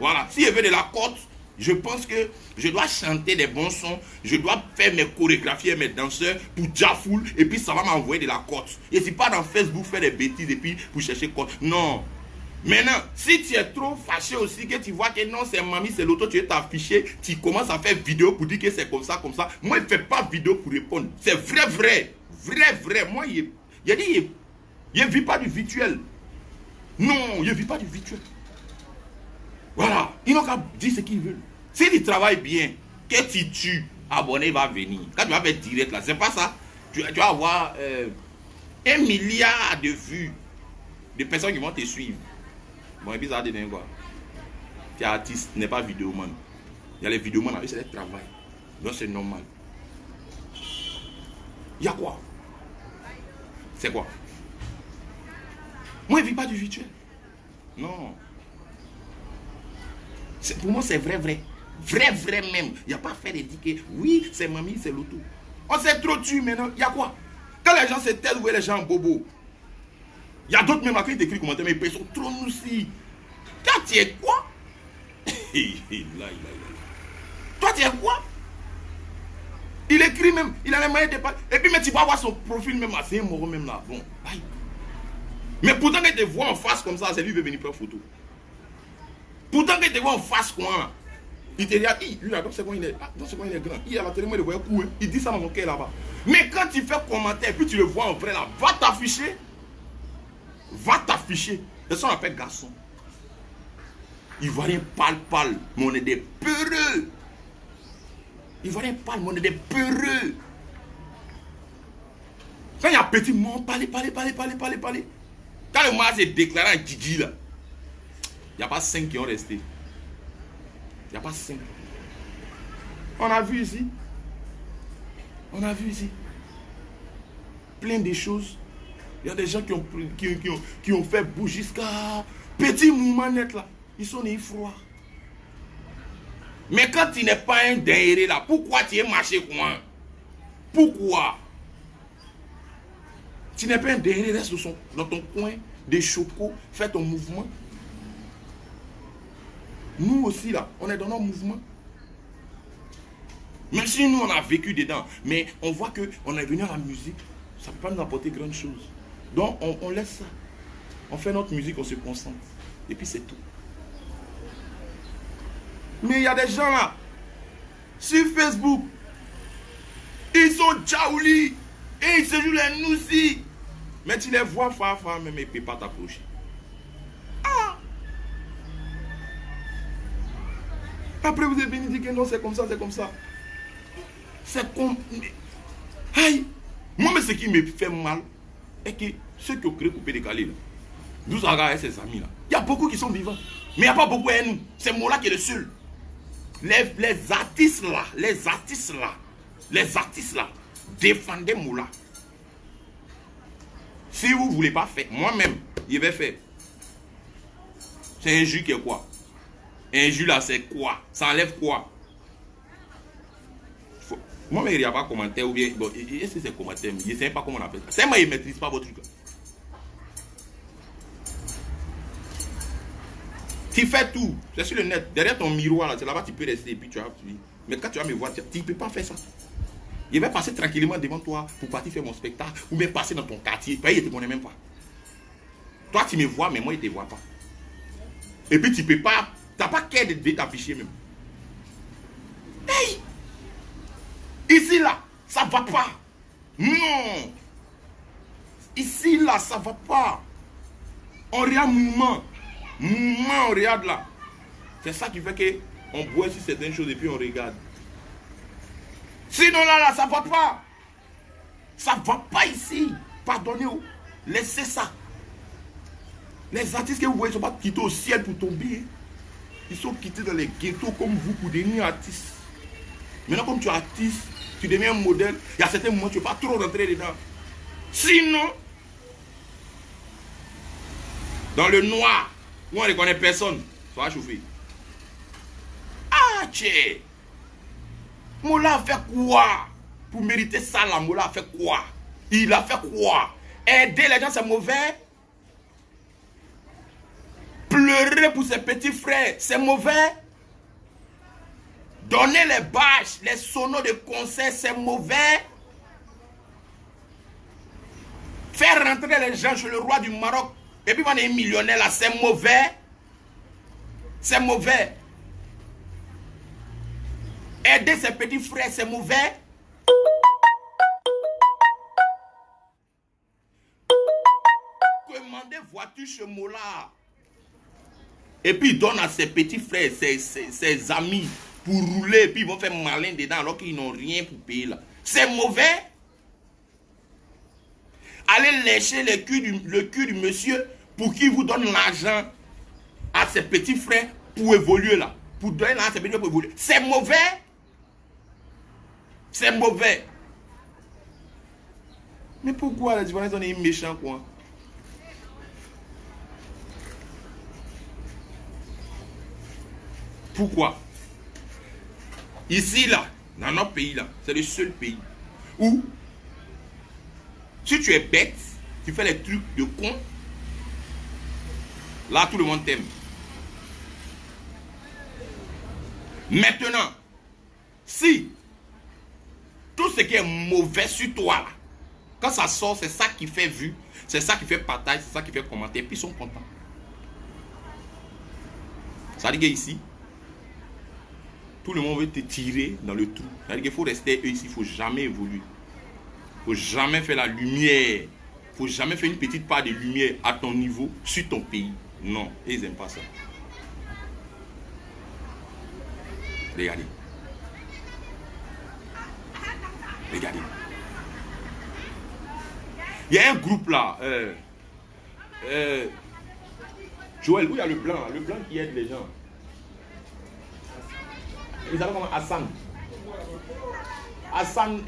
Voilà. Si je veux de la côte, je pense que je dois chanter des bons sons. Je dois faire mes chorégraphies et mes danseurs pour Jafoul. Et puis, ça va m'envoyer de la côte. Et si pas dans Facebook faire des bêtises et puis pour chercher côte. Non. Maintenant, si tu es trop fâché aussi, que tu vois que non, c'est mamie, c'est l'autre, tu es affiché, tu commences à faire vidéo pour dire que c'est comme ça, comme ça. Moi, je ne fais pas vidéo pour répondre. C'est vrai, vrai. Vrai, vrai. Moi, il a dit, il ne vit pas du virtuel. Non, il ne vit pas du virtuel. Voilà. Ils n'ont qu'à dire ce qu'ils veulent. Si tu travailles bien, que tu tues, abonné va venir. Quand tu vas faire direct là, c'est pas ça. Tu vas avoir 1 milliard de vues de personnes qui vont te suivre. Bon, et puis ça va donner quoi? Tu es artiste, n'est pas vidéoman. Il y a les vidéomans, c'est le travail. Donc c'est normal. Il y a quoi? C'est quoi? Moi, je ne vis pas du virtuel. Non. Pour moi, c'est vrai, vrai. Vrai, vrai même. Il n'y a pas à faire des que oui, c'est mamie, c'est l'auto. On s'est trop tué maintenant. Il y a quoi? Quand les gens se taisent, vous voyez les gens en bobo. Il y a d'autres même qui t'écrivent commentaires, mais ils sont trop aussi. Toi, tu es quoi? Toi, tu es quoi? Il écrit même, il a les moyens de pas. Et puis, mais tu vas voir son profil même assez mort même là. Bon, bye. Mais pourtant, quand il te voit en face comme ça, c'est lui qui veut venir prendre photo. Pourtant, quand il te voit en face, quoi, il te dit, lui là, dans ce coin, il est grand. Il a la télé, il le voit coup, il dit ça dans mon cœur là-bas. Mais quand tu fais commentaire, puis tu le vois en vrai là, va t'afficher. Va t'afficher. C'est ça qu'on appelle garçon. Ivoirien pâle, mais on est des peureux. Ivoirien pâle, mais on est des peureux. Quand il y a petit monde, parlez. Quand le mois s'est déclaré en Gigi là, il n'y a pas 5 qui ont resté. Il n'y a pas 5. On a vu ici. Plein de choses. Il y a des gens qui ont fait bouger jusqu'à petit mouvement net là. Ils sont nés froids. Mais quand tu n'es pas un derrière là, pourquoi tu es marché quoi? Pourquoi? Tu n'es pas un derrière, reste dans ton coin de choco, fais ton mouvement. Nous aussi là, on est dans nos mouvements. Même si nous on a vécu dedans, mais on voit qu'on est venu à la musique, ça ne peut pas nous apporter grand chose. Donc on laisse ça. On fait notre musique, on se concentre. Et puis c'est tout. Mais il y a des gens là, sur Facebook, ils sont jaoulis, et ils se jouent les noussis. Mais tu les vois far, mais ils ne peuvent pas t'approcher. Ah! Après vous êtes venu dire que non, c'est comme ça. C'est comme... Aïe! Moi, mais ce qui me fait mal, est que ceux qui ont créé Coupé Décalé, là, nous avons ses amis là. Il y a beaucoup qui sont vivants. Mais il n'y a pas beaucoup à nous. C'est Mola qui est le seul. Les artistes là, défendez Mola. Si vous ne voulez pas faire, moi-même, je vais faire. C'est un jus qui est quoi? Un jus là, c'est quoi? Ça enlève quoi? Moi, il n'y a pas de commentaire ou bien. Bon, est-ce que c'est commentaire? Je ne sais pas comment on appelle ça. C'est moi, il ne maîtrise pas votre truc. Tu fais tout. C'est sur le net. Derrière ton miroir, là, c'est là-bas tu peux rester et puis tu as. Mais quand tu vas me voir, tu ne peux pas faire ça. Je vais passer tranquillement devant toi pour partir faire mon spectacle ou même passer dans ton quartier. Il ne te connaît même pas. Toi, tu me vois, mais moi, je ne te vois pas. Et puis, tu ne peux pas. Tu n'as pas qu'à de t'afficher même. Hey! Ici, là, ça ne va pas. Non. Ici, là, ça ne va pas. On regarde mouvement. On regarde là. C'est ça qui fait qu'on boit sur certaines choses et puis on regarde. Sinon, là, ça ne va pas. Ça ne va pas ici. Pardonnez-vous. Laissez ça. Les artistes que vous voyez ne sont pas quittés au ciel pour tomber. Ils sont quittés dans les ghettos comme vous pour devenir artistes. Maintenant, comme tu es artiste, tu deviens un modèle. Il y a certains moments, tu ne peux pas trop rentrer dedans. Sinon, dans le noir, où on ne reconnaît personne, ça va chauffer. Ah, tchè. Mola a fait quoi? Pour mériter ça, là, Mola a fait quoi? Il a fait quoi? Aider les gens, c'est mauvais. Pleurer pour ses petits frères, c'est mauvais. Donner les bâches, les sonos de concert, c'est mauvais. Faire rentrer les gens chez le roi du Maroc, et puis on est millionnaire là, c'est mauvais. C'est mauvais. Aider ses petits frères, c'est mauvais. Commander voiture chez Mola. Et puis il donne à ses petits frères, ses amis, pour rouler, et puis ils vont faire malin dedans alors qu'ils n'ont rien pour payer là. C'est mauvais. Allez lécher le cul du monsieur pour qu'il vous donne l'argent à ses petits frères pour évoluer là. Pour donner l'argent à ses petits frères pour évoluer. C'est mauvais. C'est mauvais. Mais pourquoi les Ivoiriens sont des méchants quoi? Pourquoi? Ici, là, dans notre pays, là, c'est le seul pays où, si tu es bête, tu fais les trucs de con, là, tout le monde t'aime. Maintenant, si tout ce qui est mauvais sur toi, là, quand ça sort, c'est ça qui fait vue, c'est ça qui fait partage, c'est ça qui fait commentaire, puis ils sont contents. Ça veut dire qu'ici, tout le monde veut te tirer dans le trou. Ça veut dire qu'il faut rester eux ici, il ne faut jamais évoluer. Il ne faut jamais faire la lumière. Il ne faut jamais faire une petite part de lumière à ton niveau, sur ton pays. Non, ils n'aiment pas ça. Regardez. Regardez. Il y a un groupe là. Joël, où il y a le blanc qui aide les gens. Ils appellent comment? Hassan. Hassan.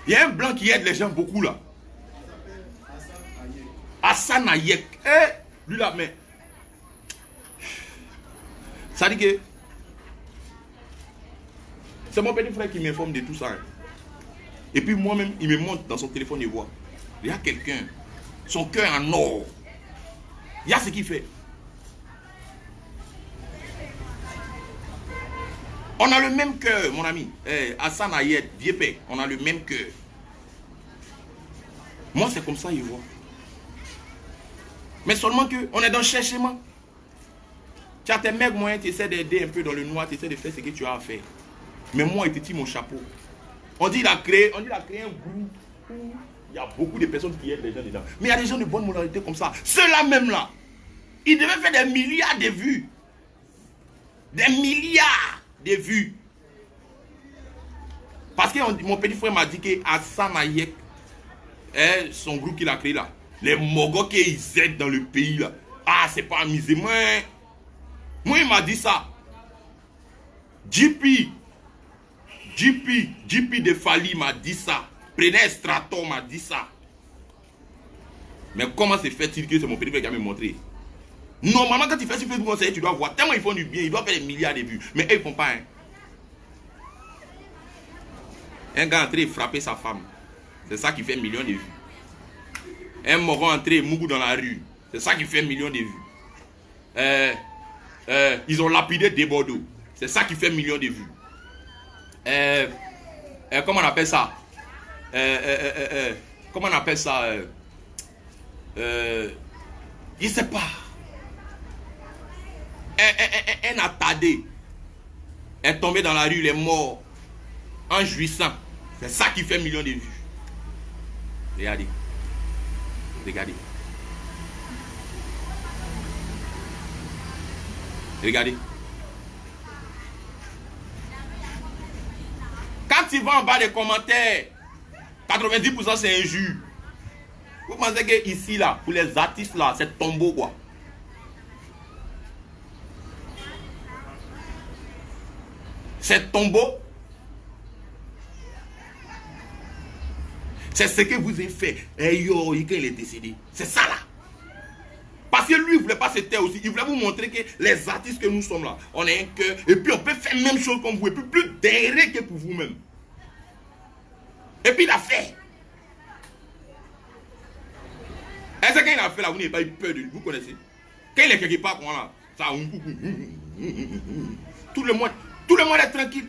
Il y a un blanc qui aide les gens beaucoup là. Hassan Ayek. Lui là, mais. Ça dit que. C'est mon petit frère qui m'informe de tout ça. Hein. Et puis moi-même, il me montre dans son téléphone et voit. Il y a quelqu'un. Son cœur en or. Il y a ce qu'il fait. On a le même cœur, mon ami. Hassan Ayed, vieux père, on a le même cœur. Moi, c'est comme ça, il voit. Mais seulement qu'on est dans le cherchement. Tu as tes mecs moyens, tu essaies d'aider un peu dans le noir, tu essaies de faire ce que tu as à faire. Mais moi, il te tire mon chapeau. On dit qu'il a créé un groupe où il y a beaucoup de personnes qui aident les gens dedans. Mais il y a des gens de bonne moralité comme ça. Ceux-là même là, ils devaient faire des milliards de vues. Des milliards de vues. Parce que mon petit frère m'a dit que Hassan Ayek, son groupe qu'il a créé là, les mogos qu'ils aident dans le pays là, ah, c'est pas amusé. Moi, il m'a dit ça. JP de Fali m'a dit ça. Prenez Straton m'a dit ça. Mais comment se fait-il que c'est mon petit frère qui a me montré? Normalement, quand tu fais sur Facebook, tu dois voir. Tellement ils font du bien, ils doivent faire des milliards de vues. Mais eux, ils ne font pas. Hein. Un gars entré frapper sa femme. C'est ça qui fait millions de vues. Un moron entré mougou dans la rue. C'est ça qui fait millions de vues. Ils ont lapidé des Bordeaux. C'est ça qui fait millions de vues. Comment on appelle ça? Comment on appelle ça? Je ne sais pas. Un attardé est tombé dans la rue, il est mort en jouissant. C'est ça qui fait millions de vues. Regardez. Regardez. Regardez. Quand tu vas en bas des commentaires, 90% c'est injure. Vous pensez que ici, là, pour les artistes, là, c'est tombeau, quoi. C'est tombeau. C'est ce que vous avez fait. Et yo, quand il est décédé. C'est ça, là. Parce que lui, il ne voulait pas se taire aussi. Il voulait vous montrer que les artistes que nous sommes là, on a un cœur. Et puis, on peut faire la même chose comme vous. Et puis, plus derrière que pour vous-même. Et puis, il a fait. Est-ce que quand il a fait là, vous n'avez pas eu peur de lui? Vous connaissez? Quand il est quelque part, comment là, ça, tout le monde est tranquille.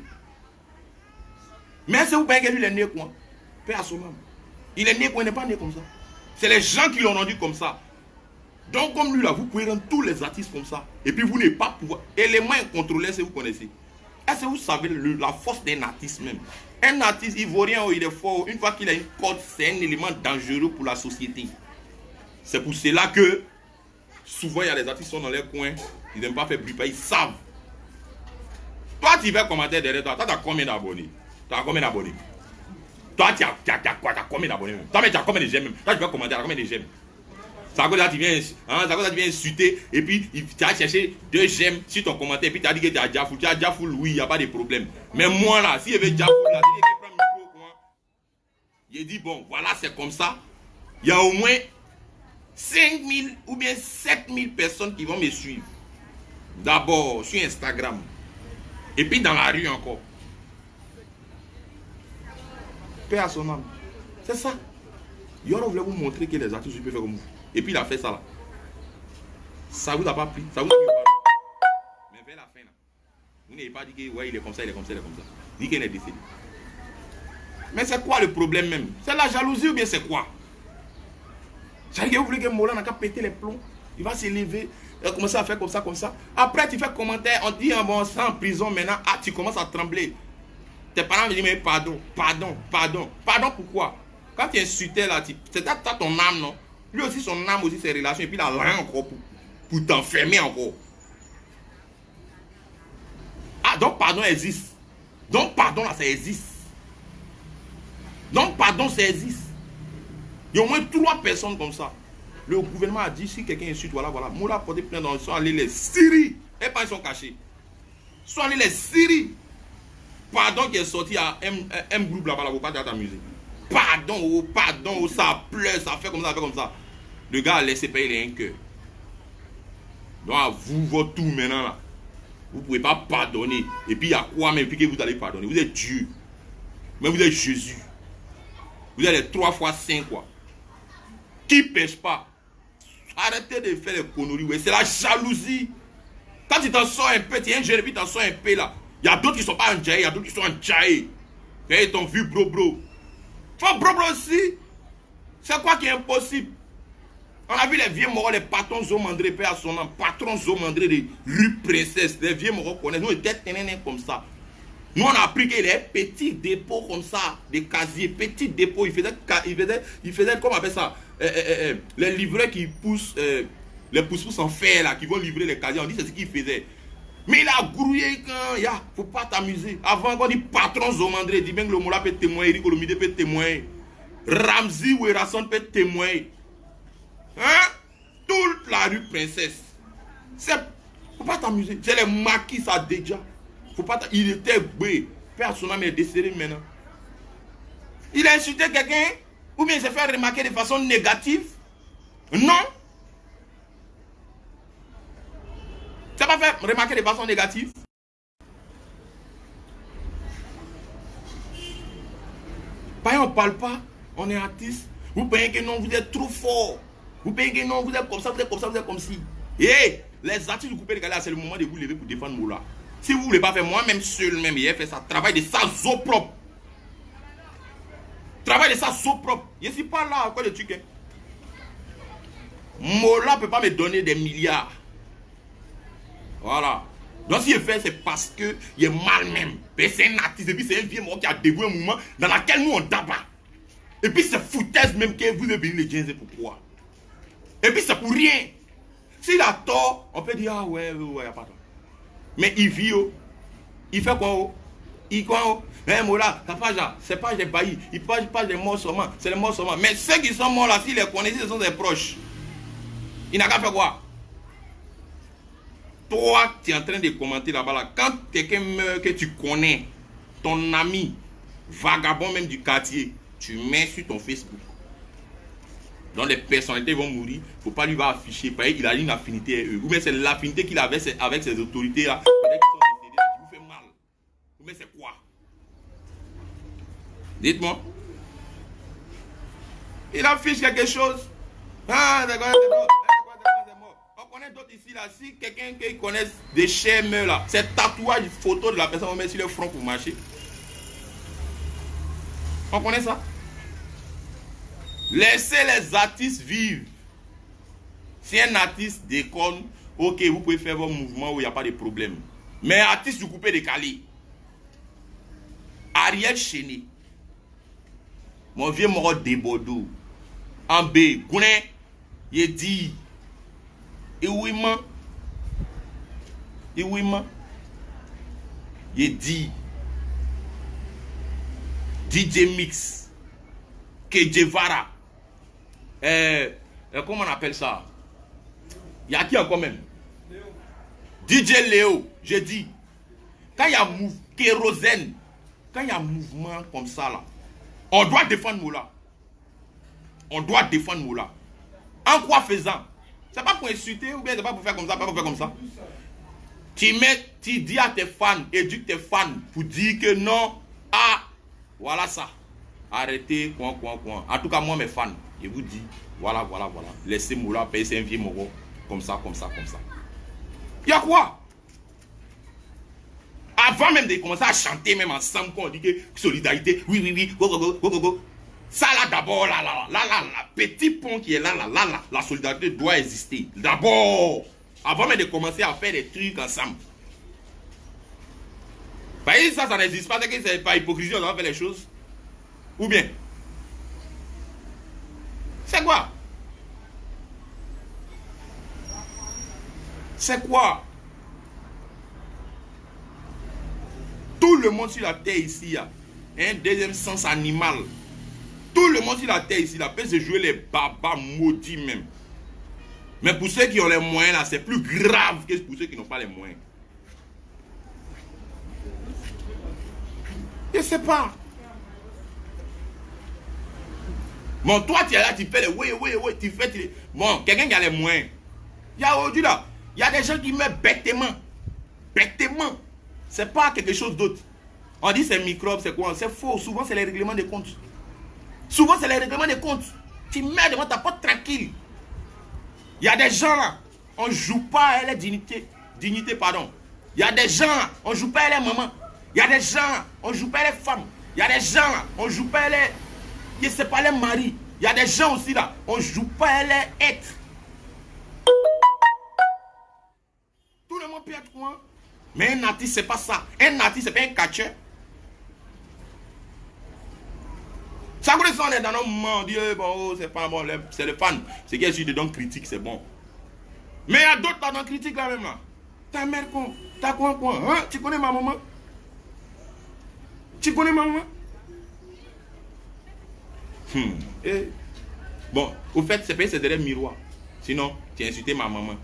Mais est-ce que vous pensez que lui, il est né quoi? Père à son âme. Il est né quoi? Il n'est pas né comme ça. C'est les gens qui l'ont rendu comme ça. Donc, comme lui là, vous pouvez rendre tous les artistes comme ça. Et puis, vous n'avez pas pouvoir. Élément incontrôlé, est-ce que vous connaissez? Est-ce que vous savez la force d'un artiste même? Un artiste ivoirien, il est fort. Une fois qu'il a une corde, c'est un élément dangereux pour la société. C'est pour cela que souvent il y a des artistes qui sont dans les coins, ils n'aiment pas faire bruit, ils savent. Toi, tu vas commenter derrière toi, tu as combien d'abonnés? Tu as combien d'abonnés? Toi, tu as quoi? Tu as combien d'abonnés? Toi, mais tu as combien de j'aime même? Toi, tu vas commenter, tu as combien de j'aime? Ça cause là, tu viens insulter, et puis tu as cherché 2 j'aime sur ton commentaire, et puis tu as dit que tu as déjà full. Tu as déjà full, oui, il n'y a pas de problème. Mais moi là, si je veux déjà full, là, je prends le micro, il dit bon, voilà, c'est comme ça. Il y a au moins 5000 ou bien 7000 personnes qui vont me suivre. D'abord sur Instagram. Et puis dans la rue encore. Paix à son âme. C'est ça. Yoro voulait vous montrer que les artistes peuvent faire comme vous. Et puis il a fait ça là. Ça vous a pas pris. Ça vous a pris pas. Mais vers la fin là. Vous n'avez pas dit que ouais, il est comme ça, il est comme ça, il est comme ça. Dit qu'il est décédé. Mais c'est quoi le problème même? C'est la jalousie ou bien c'est quoi? C'est-à-dire que vous voulez que Mola n'a qu'à péter les plombs. Il va s'élever, il va commencer à faire comme ça, comme ça. Après, tu fais commentaire, on dit, bon, c'est en prison maintenant. Ah, tu commences à trembler. Tes parents me disent, mais pardon, pardon, pardon. Pardon pourquoi? Quand tu insultais là, c'est ton âme, non? Lui aussi, son âme, aussi, ses relations. Et puis il a rien encore pour t'enfermer encore. Ah, donc pardon existe. Donc pardon là, ça existe. Donc pardon, ça existe. Il y a au moins 3 personnes comme ça. Le gouvernement a dit, si quelqu'un insulte, voilà, voilà. Moula a porté plein dans, ils sont allés les Syrie. Et pas ils sont cachés. Ils sont allés les Syrie. Pardon qui est sorti à M groupe là-bas, là, vous pas t'amuser. Pardon, pardon, ça pleure, ça fait comme ça, ça fait comme ça. Le gars a laissé payer les 1 cœur. Donc à vous, votre tout maintenant là. Vous ne pouvez pas pardonner. Et puis il y a quoi même, puis que vous allez pardonner. Vous êtes Dieu. Mais vous êtes Jésus. Vous êtes les 3 fois 5 quoi. Qui pêche pas? Arrêtez de faire les conneries. Ouais. C'est la jalousie. Quand tu t'en sors un peu, tu es un jeune et puis tu t'en sors un peu là. Il y a d'autres qui ne sont pas en jaï, il y a d'autres qui sont en jaï. Et ton vu bro. Faut bro aussi. C'est quoi qui est impossible? On a vu les vieux morts, les patrons Zomandré, père à son nom, patrons Zomandré de rue Princesse. Les vieux morts connaissent. Nous, étions comme ça. Nous, on a appris qu'il y a des petits dépôts comme ça, des casiers, petits dépôts. Il faisait comment on appelle ça? Les livreurs qui poussent, les pousse-pousse en fer là, qui vont livrer les casiers. On dit c'est ce qu'il faisait. Mais il a grouillé quand il faut pas t'amuser. Avant, on dit patron Zomandré, il dit bien que le Moula peut témoigner, Eric Olomide peut témoigner, Ramzi Werasson peut témoigner. Hein? Toute la rue Princesse. Faut pas t'amuser. C'est les maquis, ça déjà. Faut pas il était bé. Personne n'est décédé maintenant. Il a insulté quelqu'un ou bien il s'est fait remarquer de façon négative. Non. Ça pas fait remarquer de façon négative. Pas on parle pas. On est artiste. Vous pensez que non, vous êtes trop fort. Vous pensez que non, vous êtes comme ça, vous êtes comme ça, vous êtes comme si. Et les artistes du coupé de Galère, c'est le moment de vous lever pour défendre Moula. Si vous ne voulez pas faire moi-même seul, même, il a fait ça. Travail de sa zo propre. Travail de sa zo propre. Je ne suis pas là à quoi le truc. Moula ne peut pas me donner des milliards. Voilà. Donc si il fait, c'est parce qu'il est mal même. C'est un artiste, et puis c'est un vieux mort qui a dévoué un mouvement dans lequel nous on tabac. Et puis c'est foutaise même que vous avez venu les gens, c'est pourquoi. Et puis c'est pour rien. S'il a tort, on peut dire, ah ouais, il n'y a pas tort. Mais il vit, il fait quoi? Il quoi? Hein, Mola, ta page là, c'est pas des baillis. Il parle des morts seulement. C'est les morts seulement. Mais ceux qui sont morts là, s'ils les connaissent, ce sont des proches. Il n'a qu'à faire quoi? Toi, tu es en train de commenter là-bas là. Quand quelqu'un meurt que tu connais, ton ami, vagabond même du quartier, tu mets sur ton Facebook. Donc les personnalités vont mourir, il ne faut pas lui afficher. Il a une affinité avec eux. Ou bien c'est l'affinité qu'il avait avec ces autorités là. Peut-être qu'ils sont décédés, qui vous fait mal. Ou bien c'est quoi? Dites-moi. Il affiche quelque chose. Ah, d'accord, c'est mort. On connaît d'autres ici là. Si quelqu'un qui connaît des chers meurent là, c'est tatouage photo de la personne, on met sur le front pour marcher. On connaît ça? Laissez les artistes vivre. Si un artiste déconne, ok, vous pouvez faire vos mouvements où il n'y a pas de problème. Mais artiste du coupé décalé, Ariel Chéné, mon vieux mort de Bordeaux, en B, Gounin, il dit, et oui, il dit, DJ Mix, Kejevara, comment on appelle ça? Il y a qui encore même? DJ Léo, je dis, quand il y a kérosène, quand il y a un mouvement comme ça là, on doit défendre Moula. On doit défendre Moula. En quoi faisant? C'est pas pour insulter ou bien c'est pas pour faire comme ça, pas pour faire comme ça. Tu dis à tes fans, éduque tes fans pour dire que non, ah, voilà ça. Arrêtez, coin. En tout cas, moi, mes fans, je vous dis, voilà. Laissez-moi là, payer un vieux moro. Comme ça. Il y a quoi? Avant même de commencer à chanter, même ensemble, quand on dit que solidarité, oui, go. Ça là d'abord, là, petit pont qui est là, la solidarité doit exister. D'abord, avant même de commencer à faire des trucs ensemble. Ça n'existe pas, c'est que c'est pas hypocrisie, on doit faire les choses. Ou bien, c'est quoi? Tout le monde sur la terre ici a un deuxième sens animal. Tout le monde sur la terre ici peut se jouer les babas maudits même. Mais pour ceux qui ont les moyens là, c'est plus grave que pour ceux qui n'ont pas les moyens. Je sais pas. Bon, toi tu es là, tu fais les oui, tu fais. Bon, quelqu'un qui a les moyens. Il y a aujourd'hui là, il y a des gens qui meurent bêtement. C'est pas quelque chose d'autre. On dit c'est microbes, c'est quoi? C'est faux. Souvent c'est les règlements de compte. Tu meurs devant ta porte tranquille. Il y a des gens là, on ne joue pas à la dignité. Il y a des gens là, on ne joue pas à les mamans. Il y a des gens là, on ne joue pas à les femmes. Il y a des gens là, on ne joue pas à les... Je sais pas, les maris. Il y a des gens aussi là, on ne joue pas à les êtres. Tout le monde peut être quoi? Mais un artiste, c'est pas ça. Un artiste, c'est pas un catcheur. Ça vous on est dans nos moments, on dit, bon, c'est pas bon, c'est le fan. C'est qu'il y a juste dedans critique, c'est bon. Mais il y a d'autres là dans critique là même là. Ta mère con, t'as quoi, hein? Tu connais ma maman? Bon, au fait, c'est pas c'est derrière le miroir. Sinon, tu as insulté ma maman.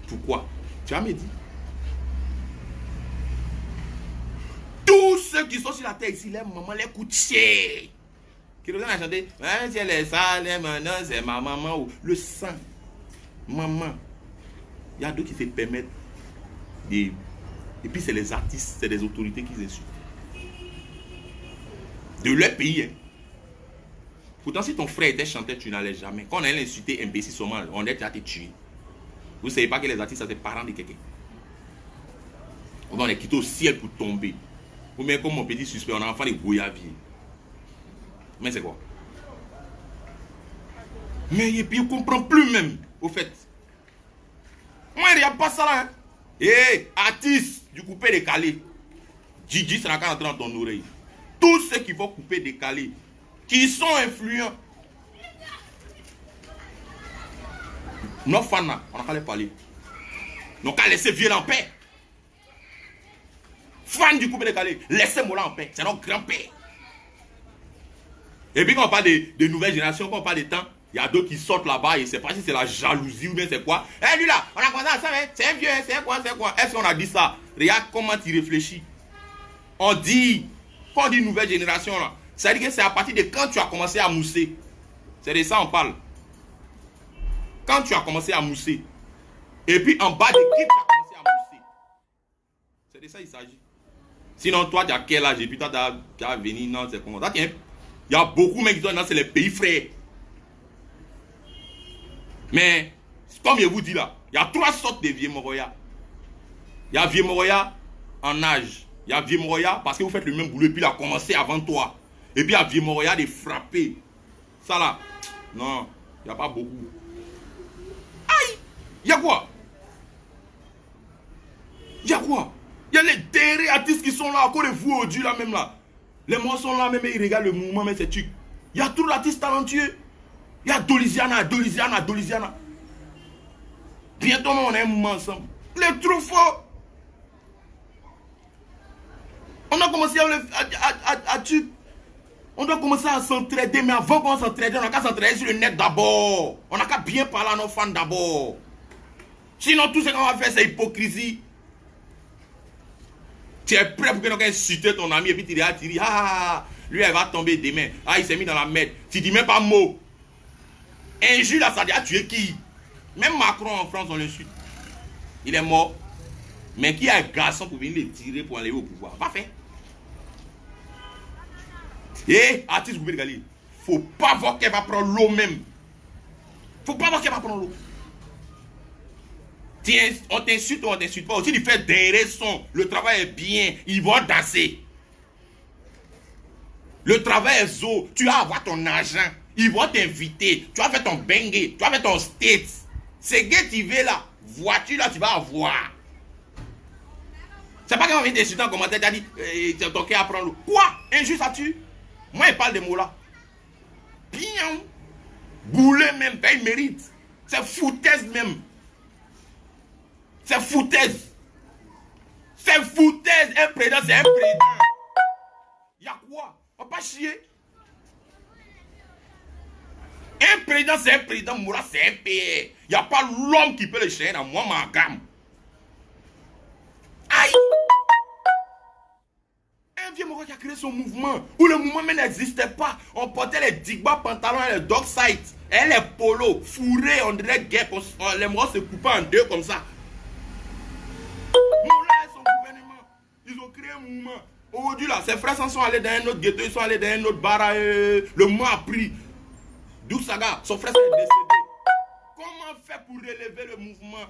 Pourquoi? Tu as me dit. Tous ceux qui sont sur la terre ici, les mamans les coûtent cher. Qui nous ont chanté, si elle est sale, maintenant c'est ma maman. Le sang, maman. Il y a d'autres qui se permettent. Et puis c'est les artistes, c'est les autorités qui insultent. De leur pays. Hein. Pourtant, si ton frère était chanteur, tu n'allais jamais. Quand on allait insulter imbécile seulement, on est à te tuer. Vous ne savez pas que les artistes, c'est des parents de quelqu'un. On est quitté au ciel pour tomber. Ou bien comme mon petit suspect, on a enfant de goyavier. Mais c'est quoi? Mais et puis on ne comprend plus même, au fait. Moi, il n'y a pas ça là. Hein. Artiste du coupé décalé. Gigi sera quand entrer dans ton oreille. Tous ceux qui vont couper décalé, qui sont influents. Nos fans là, on n'a qu'à les parler. On n'a qu'à laisser vieux en paix. Fan du coupé décalé, laissez-moi là en paix. C'est notre grand-père. Et puis quand on parle de nouvelles générations, quand on parle de temps, il y a d'autres qui sortent là-bas et je ne sais pas si c'est la jalousie ou bien c'est quoi. Lui là, on a commencé à ça, c'est un vieux, c'est quoi. Est-ce qu'on a dit ça? Regarde comment tu réfléchis. On dit, quand on dit nouvelle génération là, ça veut dire que c'est à partir de quand tu as commencé à mousser. C'est de ça on parle. Quand tu as commencé à mousser. Et puis en bas de qui tu as commencé à mousser. C'est de ça il s'agit. Sinon, toi, tu as quel âge? Et puis toi, tu as venu, non, c'est comment? Il y a beaucoup de mecs qui sont dans, c'est les pays frères. Mais, comme je vous dis là, il y a 3 sortes de vieux moroya. Il y a vieux moroya en âge. Il y a vieux moroya parce que vous faites le même boulot et puis il a commencé avant toi. Et puis il y a vieux moroya de frapper. Ça là, non, il n'y a pas beaucoup. Aïe! Il y a quoi? Il y a quoi? Il y a les derniers artistes qui sont là, encore de vous aujourd'hui là même là. Les morts sont là même, ils regardent le mouvement, mais c'est truc. Il y a tout l'artiste talentueux. Il y a Dolisiana. Bientôt on a un mouvement ensemble. Les trop forts. On a commencé à tuer. On doit commencer à s'entraider, mais avant qu'on s'entraide, on a qu'à s'entraider sur le net d'abord. On a qu'à bien parler à nos fans d'abord. Sinon, tout ce qu'on va faire, c'est hypocrisie. Tu es prêt pour que quelqu'un insulte ton ami et puis tu dis, lui, elle va tomber demain. Il s'est mis dans la merde. Tu dis même pas mot. Injure là, ça dit, tu es qui? Même Macron en France, on l'insulte. Il est mort. Mais qui a un garçon pour venir les tirer pour aller au pouvoir? Pas fait. Et, artiste Goubé de Gali, faut pas voir qu'elle va prendre l'eau même. Faut pas voir qu'elle va prendre l'eau. On t'insulte ou on t'insulte pas. Aussi, tu fais des sons. Le travail est bien. Ils vont danser. Le travail est zo. Tu vas avoir ton argent. Ils vont t'inviter. Tu vas faire ton bengue. Tu vas faire ton state. C'est gars qui va là. Voiture là, tu vas avoir. C'est pas qu'on vient t'insulter en commentaire. Tu as dit, ton cœur à prendre l'eau. Quoi? Injuste as-tu? Moi, il parle de mots là. Bien. Boulet même. Ben, il mérite. C'est foutaise même. C'est foutaise. C'est foutaise. Un président, c'est un président. Y'a quoi? On va pas chier. Un président, c'est un président. Moura, c'est un pays. Il n'y a pas l'homme qui peut le chier dans moi, ma gamme. Aïe! Un vieux Moro qui a créé son mouvement. Où le mouvement même n'existait pas. On portait les digba pantalons et les dog sites. Et les polos fourrés, on dirait guêpes. Les Moros se coupaient en deux comme ça. Moula et son gouvernement, ils ont créé un mouvement. Aujourd'hui là, ses frères sont allés dans un autre ghetto, ils sont allés dans un autre bar. Le mois a pris. Douk Saga, son frère est décédé. Comment faire pour relever le mouvement?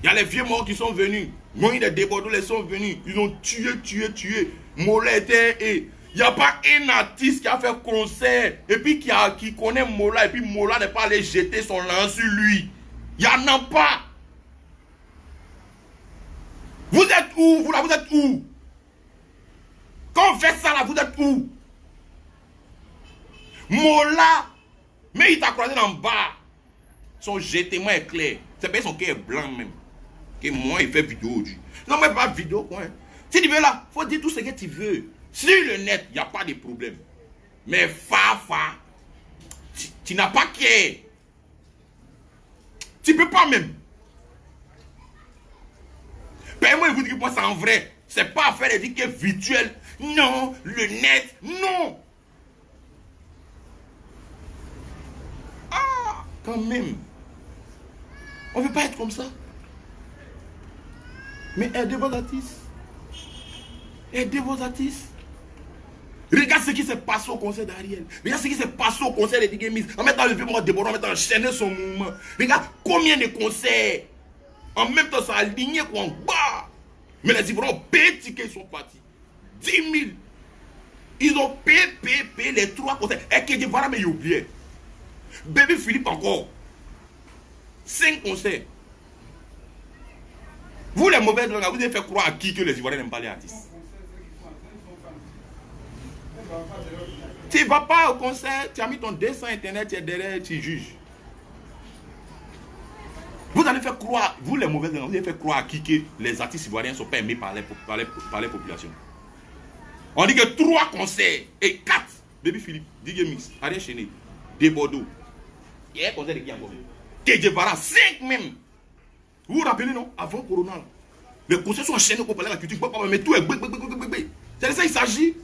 Il y a les vieux morts qui sont venus. Moi, les débordés les sont venus. Ils ont tué. Mola était. Il n'y a pas un artiste qui a fait concert et puis qui connaît Mola et puis Mola n'est pas allé jeter son lance sur lui. Il n'y en a pas. Vous êtes où? Vous êtes où? Quand on fait ça là, vous êtes où? Mola, mais il t'a croisé dans le bar. Son jetement est clair. C'est pas son cœur est blanc même. Que moi, il fait vidéo aujourd'hui. Non, mais pas vidéo quoi. Si tu veux là, faut dire tout ce que tu veux. Sur le net, il n'y a pas de problème. Mais Fafa, tu n'as pas cœur. Tu peux pas même. Moi, vous dites que moi, c'est en vrai. C'est pas affaire de dire que virtuel. Non, le net, non. Ah, quand même. On ne veut pas être comme ça. Mais aidez vos artistes. Aidez vos artistes. Regarde ce qui s'est passé au concert d'Ariel. Regarde ce qui s'est passé au concert de Digemis. En mettant le vieux mort Déborah, en mettant enchaîner son mouvement. Regarde combien de concerts. En même temps, ça a aligné quoi en bas. Mais les Ivoiriens ont payé tickets, ils sont partis. 10 000. Ils ont payé les 3 concerts. Et que Divoire, mais ils oubliaient. Bébé Philippe encore. 5 concerts. Vous les mauvais drogues, vous avez fait croire à qui que les Ivoiriens n'aiment pas les artistes. Tu ne vas pas au concert, tu as mis ton dessin internet, tu es derrière, tu juges. Vous allez faire croire, vous les mauvais drogues, vous allez faire croire à qui que les artistes ivoiriens ne sont pas aimés par les populations. On dit que 3 concerts et 4, Baby Philippe, DJ Mix, Ariel Chéné, De Bordeaux. Il y a un concert de qui encore? Kedjevara, 5 même. Vous vous rappelez, non? Avant Corona, les concerts sont enchaînés pour parler de la culture, mais tout est bé. C'est de ça qu'il s'agit.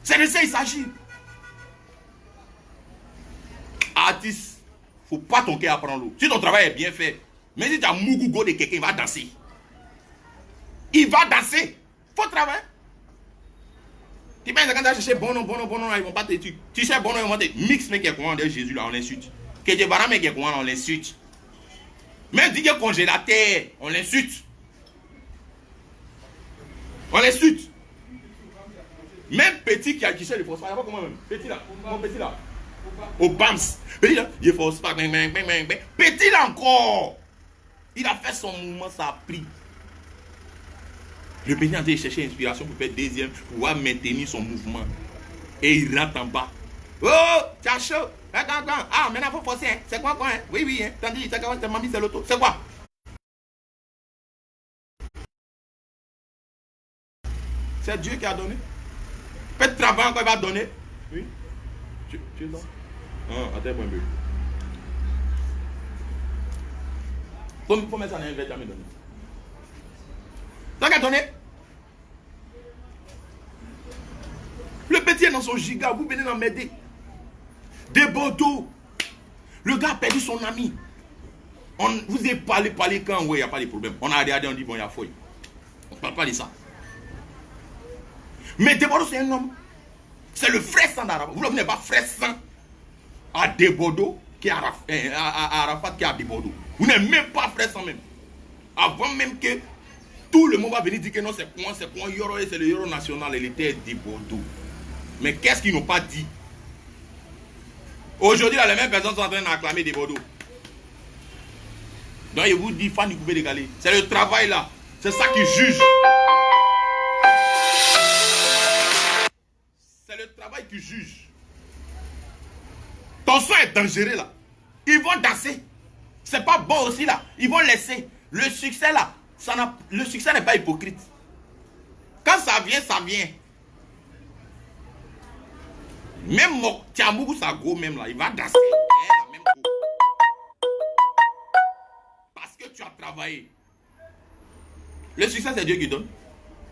C'est de ça qu'il s'agit. Artiste, faut pas ton cœur à prendre l'eau. Si ton travail est bien fait, mais si tu as Mougougo de quelqu'un, il va danser. Il va danser. Faut travailler. Tu penses quand tu as cherché bon nom, ils vont pas te tuer. Tu cherches bon nom, ils vont te mix, mais qui est comment de Jésus là, on l'insulte. Kedjevara, mais qui est comment, on l'insulte. Même dit que congélateur, on l'insulte. On l'insulte. Même petit qui a guichet le phosphate, il n'y a pas comment même. Petit là, mon petit là. Au BAMS. Petit là, il phosphate, petit là encore. Il a fait son mouvement, ça a pris. Le petit a été chercher inspiration pour faire deuxième, pour pouvoir maintenir son mouvement. Et il rentre en bas. Oh, t'as chaud. Ah, maintenant il faut forcer. Hein. C'est quoi hein? Oui, hein. Tandis que c'est mamie, c'est l'auto. C'est quoi? C'est Dieu qui a donné. Peut-être travail encore, il va donner. Oui. Tu es là? Ah, attends un peu. Faut mettre ça dans un verre, tu as me donné. Ça qu'a donné? Le petit est dans son giga, vous venez d'en m'aider. De Bordeaux. Le gars a perdu son ami. Vous avez parlé quand ouais, il n'y a pas de problème. On a regardé, on dit bon, il y a fouille. On ne parle pas de ça. Mais Debodo, c'est un homme. C'est le frère sang d'Arafat. Vous n'êtes pas frère sang à Debodo qui est à Arafat qui est à Debodo. Vous n'êtes même pas frère sang même. Avant même que tout le monde va venir dire que non, c'est quoi, Yoro, c'est le Yoro national, il était Debodo. Mais qu'est-ce qu'ils n'ont pas dit? Aujourd'hui, les mêmes personnes sont en train d'acclamer Debodo. Donc, je vous dis, Fanny Koubé de Galé, c'est le travail là. C'est ça qui juge. C'est le travail qui juge. Ton son est dangereux là. Ils vont danser. C'est pas bon aussi là. Ils vont laisser. Le succès là, le succès n'est pas hypocrite. Quand ça vient, ça vient. Même Tiamougou Sago même là, il va danser. La même go. Parce que tu as travaillé. Le succès c'est Dieu qui donne.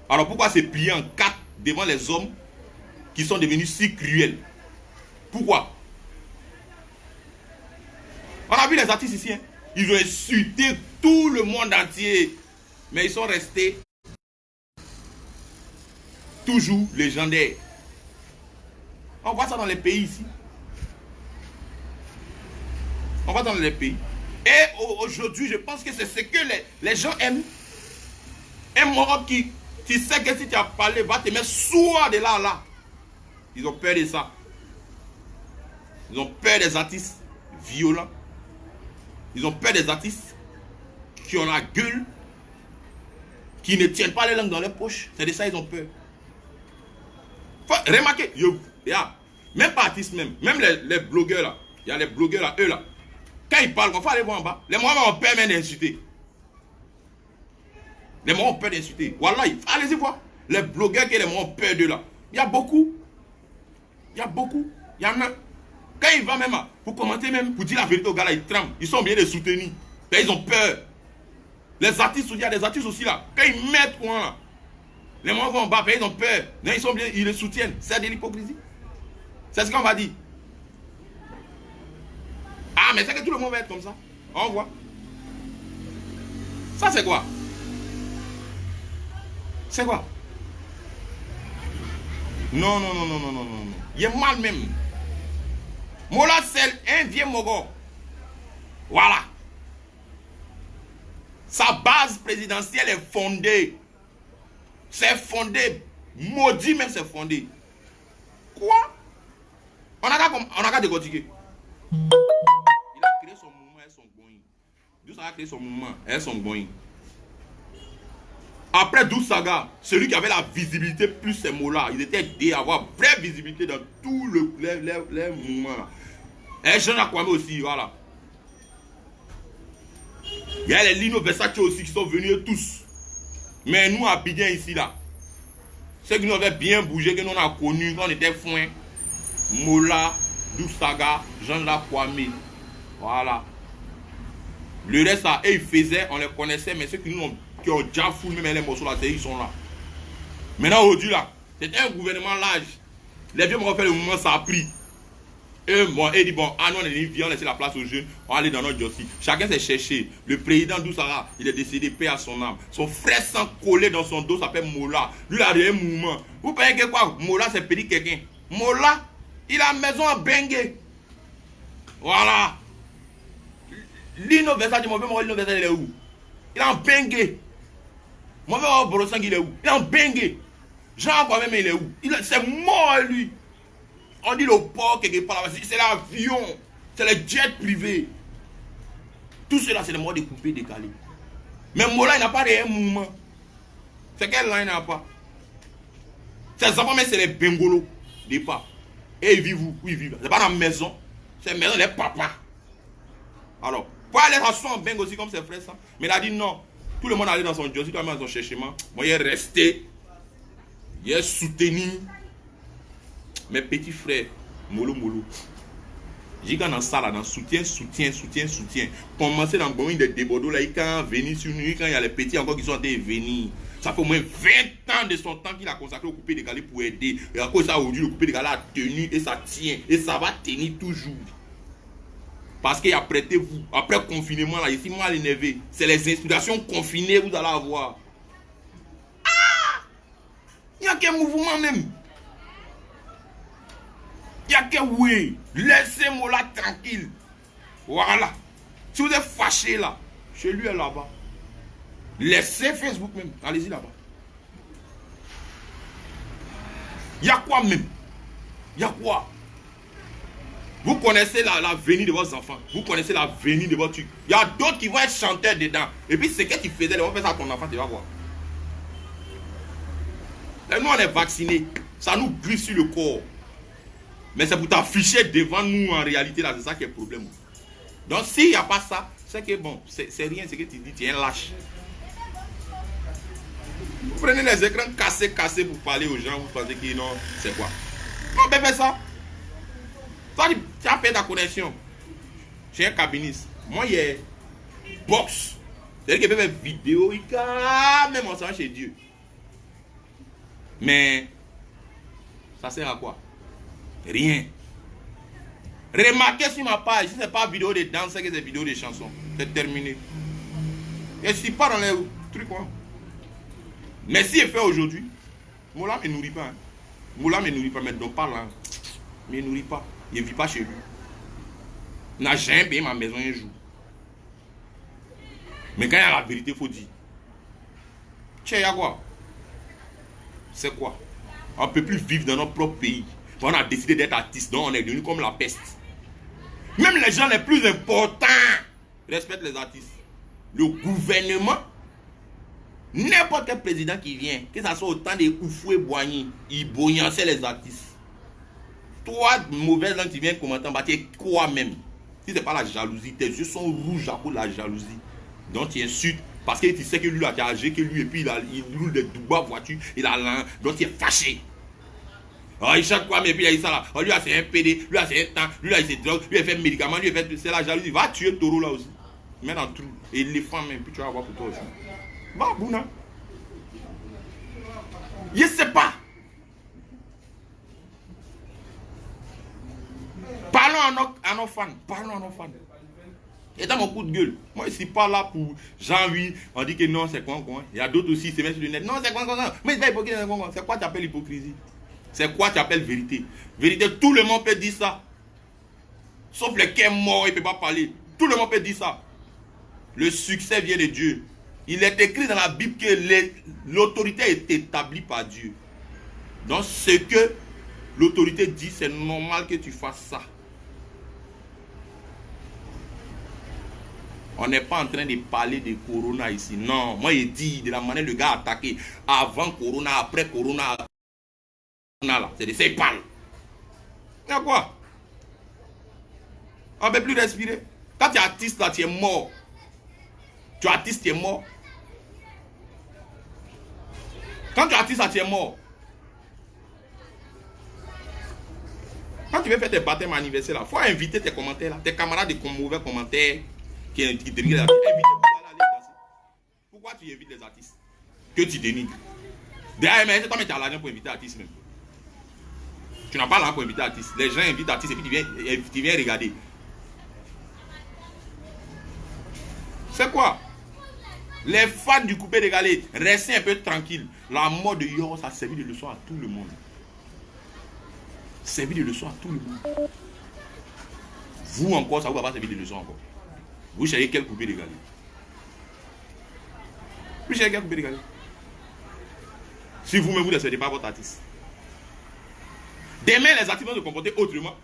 Alors pourquoi se plier en quatre devant les hommes qui sont devenus si cruels? Pourquoi? On a vu les artistes ici, hein? Ils ont insulté tout le monde entier. Mais ils sont restés toujours légendaires. On voit ça dans les pays ici. On voit dans les pays. Et aujourd'hui, je pense que c'est ce que les gens aiment. Un Moron qui sait que si tu as parlé, va te mettre sourd de là à là. Ils ont peur de ça. Ils ont peur des artistes violents. Ils ont peur des artistes qui ont la gueule, qui ne tiennent pas les langues dans les poches. C'est de ça qu'ils ont peur. Faut remarquer, même pas artistes même les blogueurs là, il y a les blogueurs là, eux là, quand ils parlent, il faut aller voir en bas. Les Mohamads ont peur même d'insulter. Les Mohamads ont peur d'insulter. Voilà, allez-y voir. Les blogueurs qui les Mohamads ont peur d'eux là. Il y a beaucoup. Il y a beaucoup. Il y en a. Quand ils vont même pour commenter même, pour dire la vérité aux gars là, ils tremblent. Ils sont bien les soutenus. Mais ils ont peur. Les artistes, il y a des artistes aussi là. Quand ils mettent quoi là, les Mohamads vont en bas, ils ont peur. Mais ils sont bien, ils les soutiennent. C'est de l'hypocrisie. C'est ce qu'on va dire. Ah, mais c'est que tout le monde va être comme ça. On voit. Ça, c'est quoi? C'est quoi? Non. Il est mal même. Mola, c'est un vieux Mogo. Voilà. Sa base présidentielle est fondée. C'est fondé. Maudit même, c'est fondé. Quoi? On a qu'à décortiquer. Il a créé son mouvement et son going. D'où ça a créé son mouvement et son going. Après Dousaga, celui qui avait la visibilité plus ces mots-là, il était aidé à avoir vraie visibilité dans tout les mouvements. Et Jean Akwame aussi, voilà. Il y a les Lino Versace aussi qui sont venus tous. Mais nous, à Bidjan ici, là, ceux qui nous avaient bien bougé, que nous on a connus, on était foin. Mola, Dousaga, Jean Akwame. Voilà. Le reste, ça, et ils faisaient, on les connaissait, mais ceux qui nous ont déjà fou, même les morceaux là, ils sont là. Maintenant, aujourd'hui, là, c'était un gouvernement large. Les vieux m'ont fait le mouvement, ça a pris. Et bon, et dit bon, ah non, on vient laisser la place aux jeunes, on va aller dans notre dossier. Chacun s'est cherché. Le président Doussara, il est décédé, paix à son âme. Son frère sans coller dans son dos s'appelle Mola. Lui, il a un mouvement. Vous pensez que quoi? Mola, c'est petit quelqu'un. Mola, il a une maison à Bengue. Voilà. Lino Versace, mon frère, Lino Versace, il est où? Il est en Bengue. Mon frère, Borosang, il est où? Il est en Bengue. Jean, quand même, il est où? C'est mort, lui. On dit le port quelque part là, c'est l'avion, c'est le jet privé. Tout cela, c'est le mode de couper, décaler. Mais Mola, il n'a pas de mouvement. C'est quel là, il n'a pas. Ses enfants, mais c'est les bengolos, des pas. Et ils vivent où ils vivent. C'est pas dans la maison, c'est la maison des papas. Alors, pour aller à son bengo aussi comme ses frères, ça. Mais il a dit non. Tout le monde allait dans son job, tout le monde dans son cherchement. Moi, il est resté, il est soutenu. Mes petits frères, mollo. J'ai dans ça là, dans soutien. Commencer dans le bon de Debodo là, il quand venir sur nous, quand il y a les petits encore qui sont venus. Ça fait au moins 20 ans de son temps qu'il a consacré au coupé de Galé pour aider. Et à cause de ça, aujourd'hui, le coupé de Galé a tenu et ça tient. Et ça va tenir toujours. Parce qu'il a prêté vous. Après confinement, là, ici, mal énervé. C'est les inspirations confinées que vous allez avoir. Ah! Il n'y a qu'un mouvement même. Il n'y a qu'un oui. Laissez-moi là tranquille. Voilà. Si vous êtes fâché là, chez lui est là-bas. Laissez Facebook même. Allez-y là-bas. Il y a quoi même? Il y a quoi? Vous connaissez l'avenir de vos enfants. Vous connaissez l'avenir de votre truc. Il y a d'autres qui vont être chanteurs dedans. Et puis, ce que tu faisais, ils vont faire ça à ton enfant, tu vas voir. Et nous, on est vaccinés. Ça nous glisse sur le corps. Mais c'est pour t'afficher devant nous, en réalité, là, c'est ça qui est le problème. Donc, s'il n'y a pas ça, c'est que bon, c'est rien, ce que tu dis, tu es un lâche. Vous prenez les écrans cassés pour parler aux gens, vous pensez que non, c'est quoi? Non, ben fais ça. Tu as fait ta connexion. J'ai un cabiniste. Moi, il y a box. C'est-à-dire qu'il fait des vidéos, il a même ensemble chez Dieu. Mais ça sert à quoi? Rien. Remarquez sur ma page, si ce n'est pas vidéo de danse, c'est que c'est vidéo de chansons. C'est terminé. Et si pas dans les trucs, quoi. Mais si je fais aujourd'hui, Moula ne me nourrit pas. Hein. Moula ne me nourrit pas, mais donc parle là. Il ne me nourrit pas. Il ne vit pas chez lui. Il n'a jamais payé ma maison un jour. Mais quand il y a la vérité, il faut dire. Tiens, il y a quoi? C'est quoi? On ne peut plus vivre dans notre propre pays. On a décidé d'être artiste, donc on est devenu comme la peste. Même les gens les plus importants respectent les artistes. Le gouvernement, n'importe quel président qui vient, que ce soit autant de Oufou et Boigny, il bouillançait les artistes. Toi, mauvaise langue, tu viens commenter en bas, tu es quoi même? Si ce n'est pas la jalousie, tes yeux sont rouges à cause de la jalousie. Donc tu insultes parce que tu sais que lui a âgé, que lui, et puis il roule des douba voitures, il a l'un, donc tu es fâché. Oh, il chante quoi, mais puis il a dit ça là. Oh, lui, c'est un PD, lui, c'est un temps, lui, c'est drogue, lui, il fait médicaments, lui, c'est la jalousie. Va tuer le taureau là aussi. Mets dans le trou. Et les femmes, même, puis tu vas avoir pour toi aussi. Bah, Bouna. Je sais pas. Parlons à nos fans. Parlons à nos fans. Et dans mon coup de gueule, moi je ne suis pas là pour Jean-Louis, on dit que non, c'est quoi. Il y a d'autres aussi, c'est même sur le net. Non, c'est quoi. Mais c'est quoi tu appelles l'hypocrisie? C'est quoi tu appelles vérité? Vérité, tout le monde peut dire ça. Sauf les qui est mort, il ne peut pas parler. Tout le monde peut dire ça. Le succès vient de Dieu. Il est écrit dans la Bible que l'autorité est établie par Dieu. Donc ce que l'autorité dit, c'est normal que tu fasses ça. On n'est pas en train de parler de Corona ici. Non, moi je dis de la manière le gars a attaqué. Avant Corona, après Corona. C'est de ça il parle. Il y a quoi? On ne peut plus respirer. Quand tu es artiste là, tu es mort. Tu es artiste, tu es mort. Quand tu es artiste là, tu es mort. Quand tu veux faire tes baptêmes anniversaires là, il faut inviter tes commentaires là, tes camarades de mauvais commentaires qui dénigrent les artistes. Invitez-vous à aller danser. Pourquoi tu invites les artistes que tu dénigres? Derrière, mais toi, tu as l'argent pour inviter l'artiste même. Tu n'as pas l'argent pour inviter l'artiste. Les gens invitent l'artiste et puis tu viens regarder. C'est quoi? Les fans du coupé de Galette, restez un peu tranquille. La mort de Yoros a servi de leçon à tout le monde. Servi de leçon à tout le monde. Vous encore, ça vous va pas servir de leçon encore. Vous cherchez quel coupé de Galette? Vous cherchez quel coupé de Galette? Si vous-même vous ne servez pas votre artiste. Demain, les artistes vont se comporter autrement.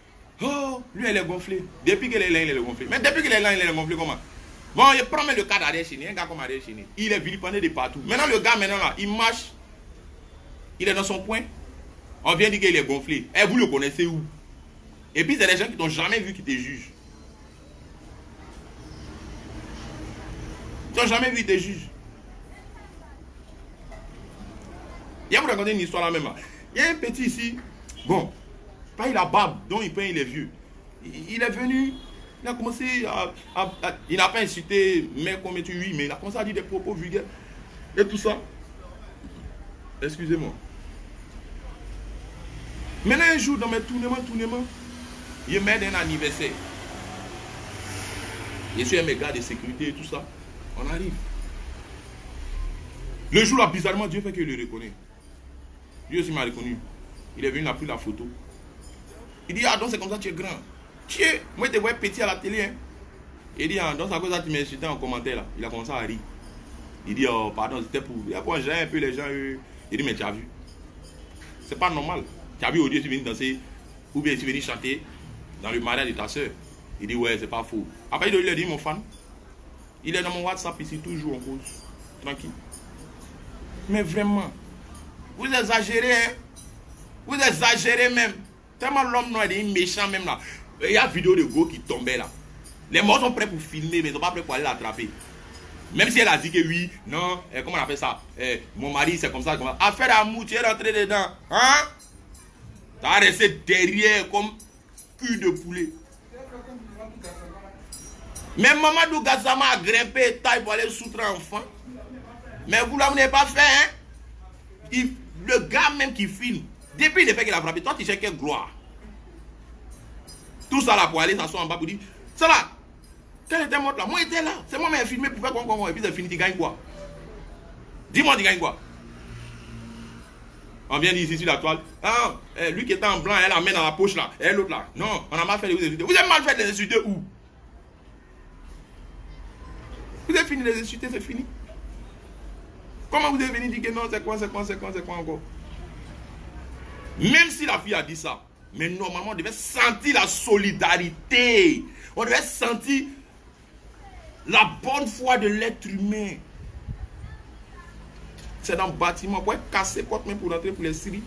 Oh, lui, elle est gonflée. Depuis qu'il est là, il est gonflé. Mais depuis qu'il est là, il est gonflé comment? Bon, je prends le cas d'Ariel Chéné, un gars comme Ariel Chéné. Il est vilipendé de partout. Maintenant, le gars, maintenant, là, il marche. Il est dans son point. On vient dire qu'il est gonflé. Et vous le connaissez où? Et puis, c'est des gens qui t'ont jamais vu qui te jugent. Ils n'ont jamais vu qui te jugent. Il y a vous raconter une histoire là même. Il y a un petit ici. Bon, pas il a barbe, donc il peint, il est vieux. Il est venu. Il a commencé il n'a pas insulté, mais comme tu oui, mais il a commencé à dire des propos vulgaires. Et tout ça. Excusez-moi. Maintenant, un jour, dans mes tournements, il met un anniversaire. Je suis un méga de sécurité et tout ça. On arrive. Le jour là, bizarrement, Dieu fait qu'il le reconnaît. Dieu aussi m'a reconnu. Il est venu, il a pris la photo. Il dit, ah donc c'est comme ça tu es grand. Tiens, moi je te vois petit à la télé. Hein. Il dit, ah donc c'est à cause de ça que tu m'as insulté en commentaire là. Il a commencé à rire. Il dit, oh pardon, c'était pour... Il a commencé un peu les gens. Il dit, mais tu as vu. C'est pas normal. Tu as vu au Dieu, tu es venu danser. Ou bien tu es venu chanter dans le mariage de ta soeur. Il dit, ouais, c'est pas faux. Après, il lui a dit, mon fan. Il est dans mon WhatsApp ici, toujours en cause. Tranquille. Mais vraiment, vous exagérez, hein. Vous exagérez même. Tellement l'homme noir est méchant même là. Il y a une vidéo de Go qui tombait là. Les morts sont prêts pour filmer, mais ils ne sont pas prêts pour aller l'attraper. Même si elle a dit que oui, non, comment on appelle ça, mon mari c'est comme ça, comme ça. Affaire d'amour, tu es rentré dedans. Hein? Tu as resté derrière comme cul de poulet. Même Mamadou Gassama a grimpé taille pour aller soutenir un enfant. Mais vous là, vous n'avez pas fait, hein? Le gars même qui filme, depuis le fait qu'il a frappé, toi tu cherches quelle gloire. Tout ça là pour aller s'asseoir en bas pour dire, ça là, quand était mort là, moi j'étais là, c'est moi qui ai filmé pour faire quoi, et puis c'est fini, tu gagnes quoi? Dis-moi, tu gagnes quoi? On vient d'ici sur la toile, ah, lui qui était en blanc, elle la met dans la poche là, et l'autre là, non, on a mal fait de vous insulter. Vous avez mal fait de les insulter où? Vous avez fini de les insulter, c'est fini. Comment vous avez venu dire que non, c'est quoi encore? Même si la fille a dit ça, mais normalement on devait sentir la solidarité. On devait sentir la bonne foi de l'être humain. C'est dans le bâtiment, pour casser porte même pour rentrer pour les Syries.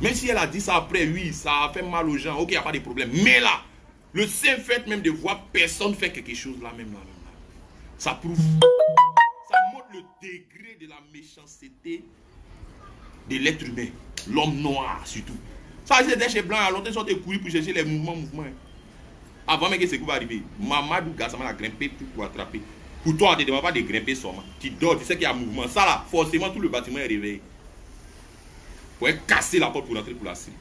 Même si elle a dit ça après, oui, ça a fait mal aux gens, ok, il n'y a pas de problème. Mais là, le simple fait même de voir personne faire quelque chose là, même là. Ça prouve, ça montre le degré de la méchanceté de l'être humain, l'homme noir surtout. Ça c'était chez Blanc, à longtemps ils sont courir pour chercher les mouvements. Avant même que ce qui va arriver, Mamadou Gassama a grimpé pour attraper. Pour toi, tu ne demandes pas de grimper seulement. Tu dors, tu sais qu'il y a un mouvement. Ça là, forcément tout le bâtiment est réveillé. Pour casser la porte pour rentrer pour la Syrie.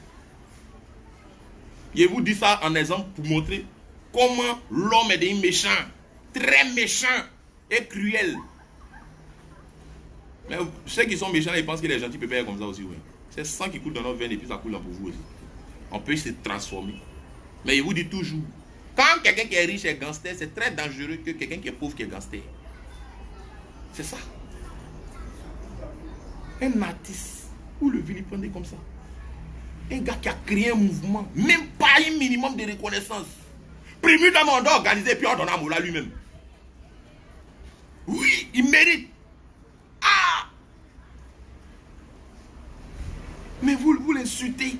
Je vous dis ça en exemple pour montrer comment l'homme est devenu méchant. Très méchant et cruel. Mais ceux qui sont méchants, ils pensent que les gentils peuvent être comme ça aussi. Oui. C'est le sang qui coule dans notre veine et puis ça coule dans pour vous aussi. On peut se transformer. Mais je vous dis toujours, quand quelqu'un qui est riche est gangster, c'est très dangereux que quelqu'un qui est pauvre qui est gangster. C'est ça. Un artiste, vous le vilipendez comme ça. Un gars qui a créé un mouvement, même pas un minimum de reconnaissance. Primu dans mon dos organisé, puis on donne à Moula lui-même. Oui, il mérite. Ah! Mais vous l'insultez.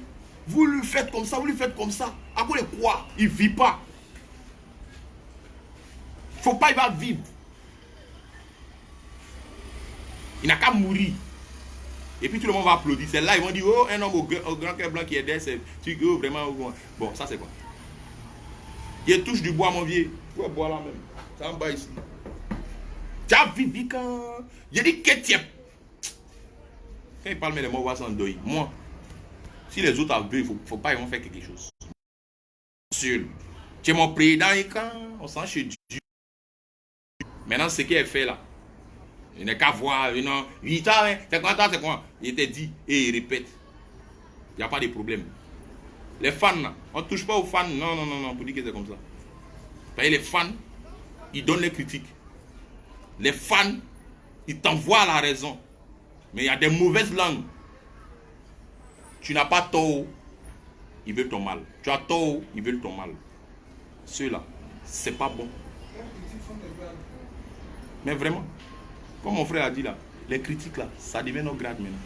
Vous le faites comme ça, vous le faites comme ça. À cause de quoi? Il ne vit pas. Faut pas, il va vivre. Il n'a qu'à mourir. Et puis tout le monde va applaudir. C'est là, ils vont dire, oh, un homme au grand cœur blanc qui est derrière, c'est oh, vraiment. Bon, ça c'est quoi? Il touche du bois, mon vieux. Tu vas boire là même. C'est en bas ici. Tu as vécu quand. Il dit que tu es. Quand il parle, mais les mots vont s'endeuiller. Moi, si les autres avaient, il ne faut pas, ils vont faire quelque chose. Sûr. Tu es mon président et quand on s'en chez Dieu. Maintenant, ce qu'il a fait là, il n'est qu'à voir. Non, c'est quoi? Il te dit et il répète. Il n'y a pas de problème. Les fans, là, on ne touche pas aux fans. Non, pour dire que c'est comme ça. Parce que les fans, ils donnent les critiques. Les fans, ils t'envoient à la raison. Mais il y a des mauvaises langues. Tu n'as pas tort, ils veulent ton mal. Tu as tort, ils veulent ton mal. Ceux-là, c'est pas bon. Mais vraiment, comme mon frère a dit là, les critiques là, ça devient nos grades maintenant.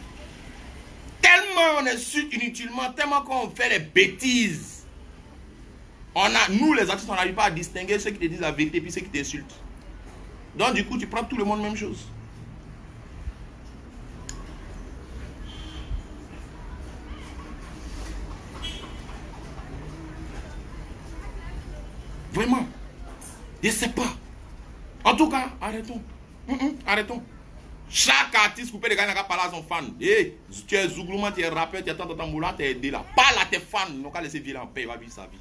Tellement on insulte inutilement, tellement qu'on fait les bêtises. Nous les artistes, on n'arrive pas à distinguer ceux qui te disent la vérité et ceux qui t'insultent. Donc du coup, tu prends tout le monde même chose. Vraiment. Je ne sais pas. En tout cas, arrêtons. Arrêtons. Chaque artiste coupé de gars n'a pas parlé à son fan. Hey, tu es Zouglouman, tu es rappeur, tu es tant moula, tu es aidé là. Parle à tes fans. Ils n'ont qu'à laisser vivre en paix, il va vivre sa vie.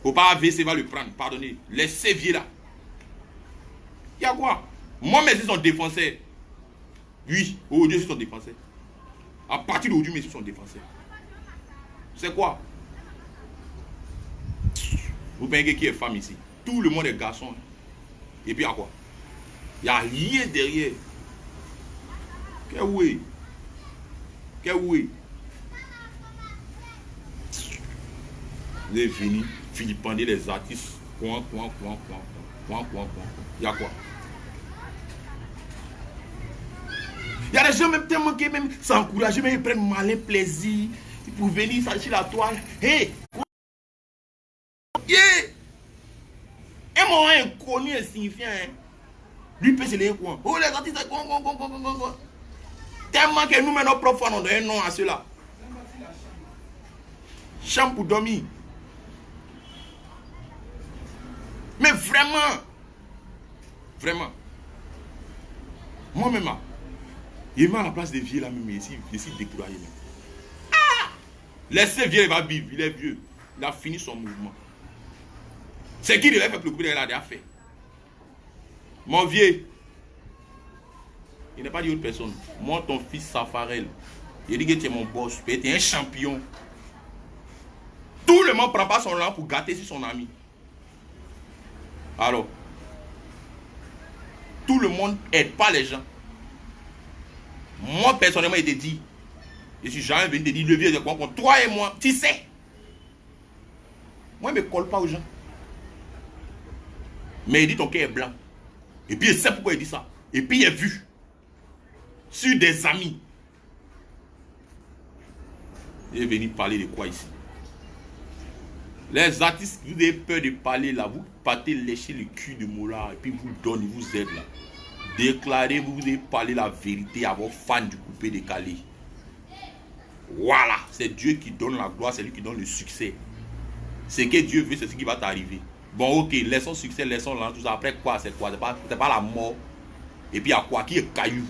Faut pas AVC va le prendre, pardonnez. Laissez vieux là. Il y a quoi? Moi, mes yeux sont défoncés. Oui, aujourd'hui, ils sont défoncés. À partir d'aujourd'hui, mes yeux sont défoncés. C'est quoi? Vous pensez qui est femme ici? Tout le monde est garçon. Et puis à quoi? Il n'y a rien derrière. Quel oui? Quel oui? Vous êtes venus filipander les artistes. Il y a quoi? Il y a des gens même tellement qui même s'encouragent, même ils prennent malin plaisir pour venir s'acheter la toile. Hey! Yeah! Un moment inconnu insignifiant, hein? Lui peut se les coins. Oh les artistes, quoi. Tellement que nous maintenant propres on donne un nom à ceux-là. Chambre pour dormir. Mais vraiment, vraiment, moi-même, il m'a à la place des vieux là, même ici, découragé. Ah! Laissez vieux, il va vivre, il est vieux. Il a fini son mouvement. C'est qui devait faire le coup de la fait. Mon vieux, il n'est pas dit autre personne. Moi, ton fils Safarel, il dit que tu es mon boss, tu es un champion. Tout le monde ne prend pas son rang pour gâter sur son ami. Alors, tout le monde n'aide pas les gens. Moi, personnellement, il te dit, je suis jamais venu te dire, le vieux de quoi, toi et moi, tu sais. Moi, je ne me colle pas aux gens. Mais il dit ton cœur est blanc. Et puis il sait pourquoi il dit ça. Et puis il est vu. Sur des amis. Il est venu parler de quoi ici? Les artistes, vous avez peur de parler là. Vous partez lécher le cul de Mola. Et puis vous donnez, vous aidez là. Déclarez, vous devez parler la vérité à vos fans du coupé décalé. Voilà. C'est Dieu qui donne la gloire. C'est lui qui donne le succès. Ce que Dieu veut, c'est ce qui va t'arriver. Bon, ok, laissons succès, laissons là, tout ça. Après quoi, c'est quoi? C'est pas la mort. Et puis à quoi? Qui est caillou?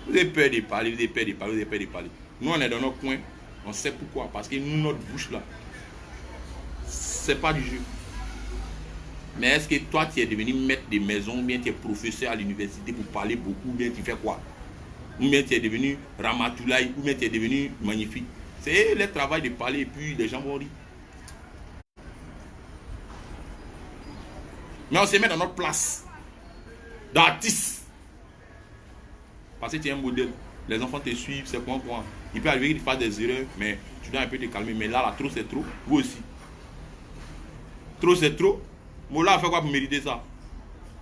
Vous avez peur de parler, vous avez peur de parler, vous avez peur de parler. Nous, on est dans notre coin. On sait pourquoi. Parce que nous, notre bouche là, c'est pas du jeu. Mais est-ce que toi, tu es devenu maître de maison, ou bien tu es professeur à l'université pour parler beaucoup, ou bien tu fais quoi? Ou bien tu es devenu Ramatoulaye, ou bien tu es devenu magnifique? C'est le travail de parler et puis les gens vont rire. Mais on se met dans notre place d'artiste. Parce que tu es un modèle. Les enfants te suivent, c'est quoi. Il peut arriver qu'ils fassent des erreurs, mais tu dois un peu te calmer. Mais là, trop c'est trop. Vous aussi. Trop c'est trop. Mola a fait quoi pour mériter ça?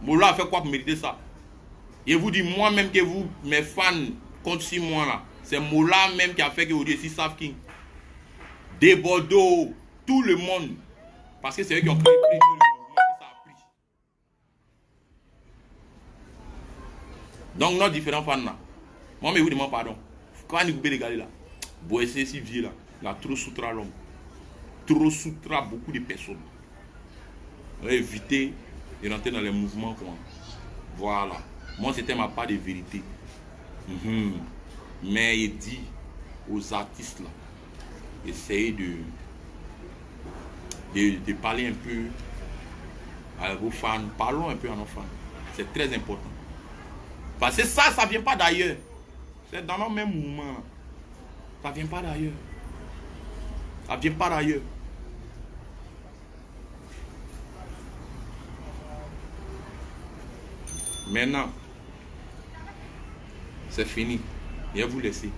Mola a fait quoi pour mériter ça? Et vous dites moi-même que vous, mes fans, comptent sur moi là. C'est Mola même qui a fait que vous dites, si savent King. Des Bordeaux, tout le monde. Parce que c'est eux qui ont créé le mouvement qui ça a pris. Donc, nos différents fans là. Moi, mais vous demandez pardon. Quand vous pouvez regarder là, vous essayez si vieux là, il a trop soutra l'homme. Trop soutra beaucoup de personnes. On va éviter de rentrer dans les mouvements. Quoi. Voilà. Moi, c'était ma part de vérité. Mais il dit aux artistes là, essayez de parler un peu à vos fans. Parlons un peu à nos fans. C'est très important. Parce que ça ne vient pas d'ailleurs. C'est dans nos mêmes mouvements. Ça ne vient pas d'ailleurs. Ça ne vient pas d'ailleurs. Maintenant, c'est fini. Il va vous laisser.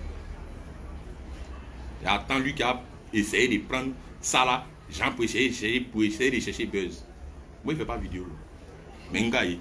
Il attend lui qui a essayé de prendre ça là, Jean pour essayer de chercher buzz. Moi, il ne fait pas vidéo. Mais il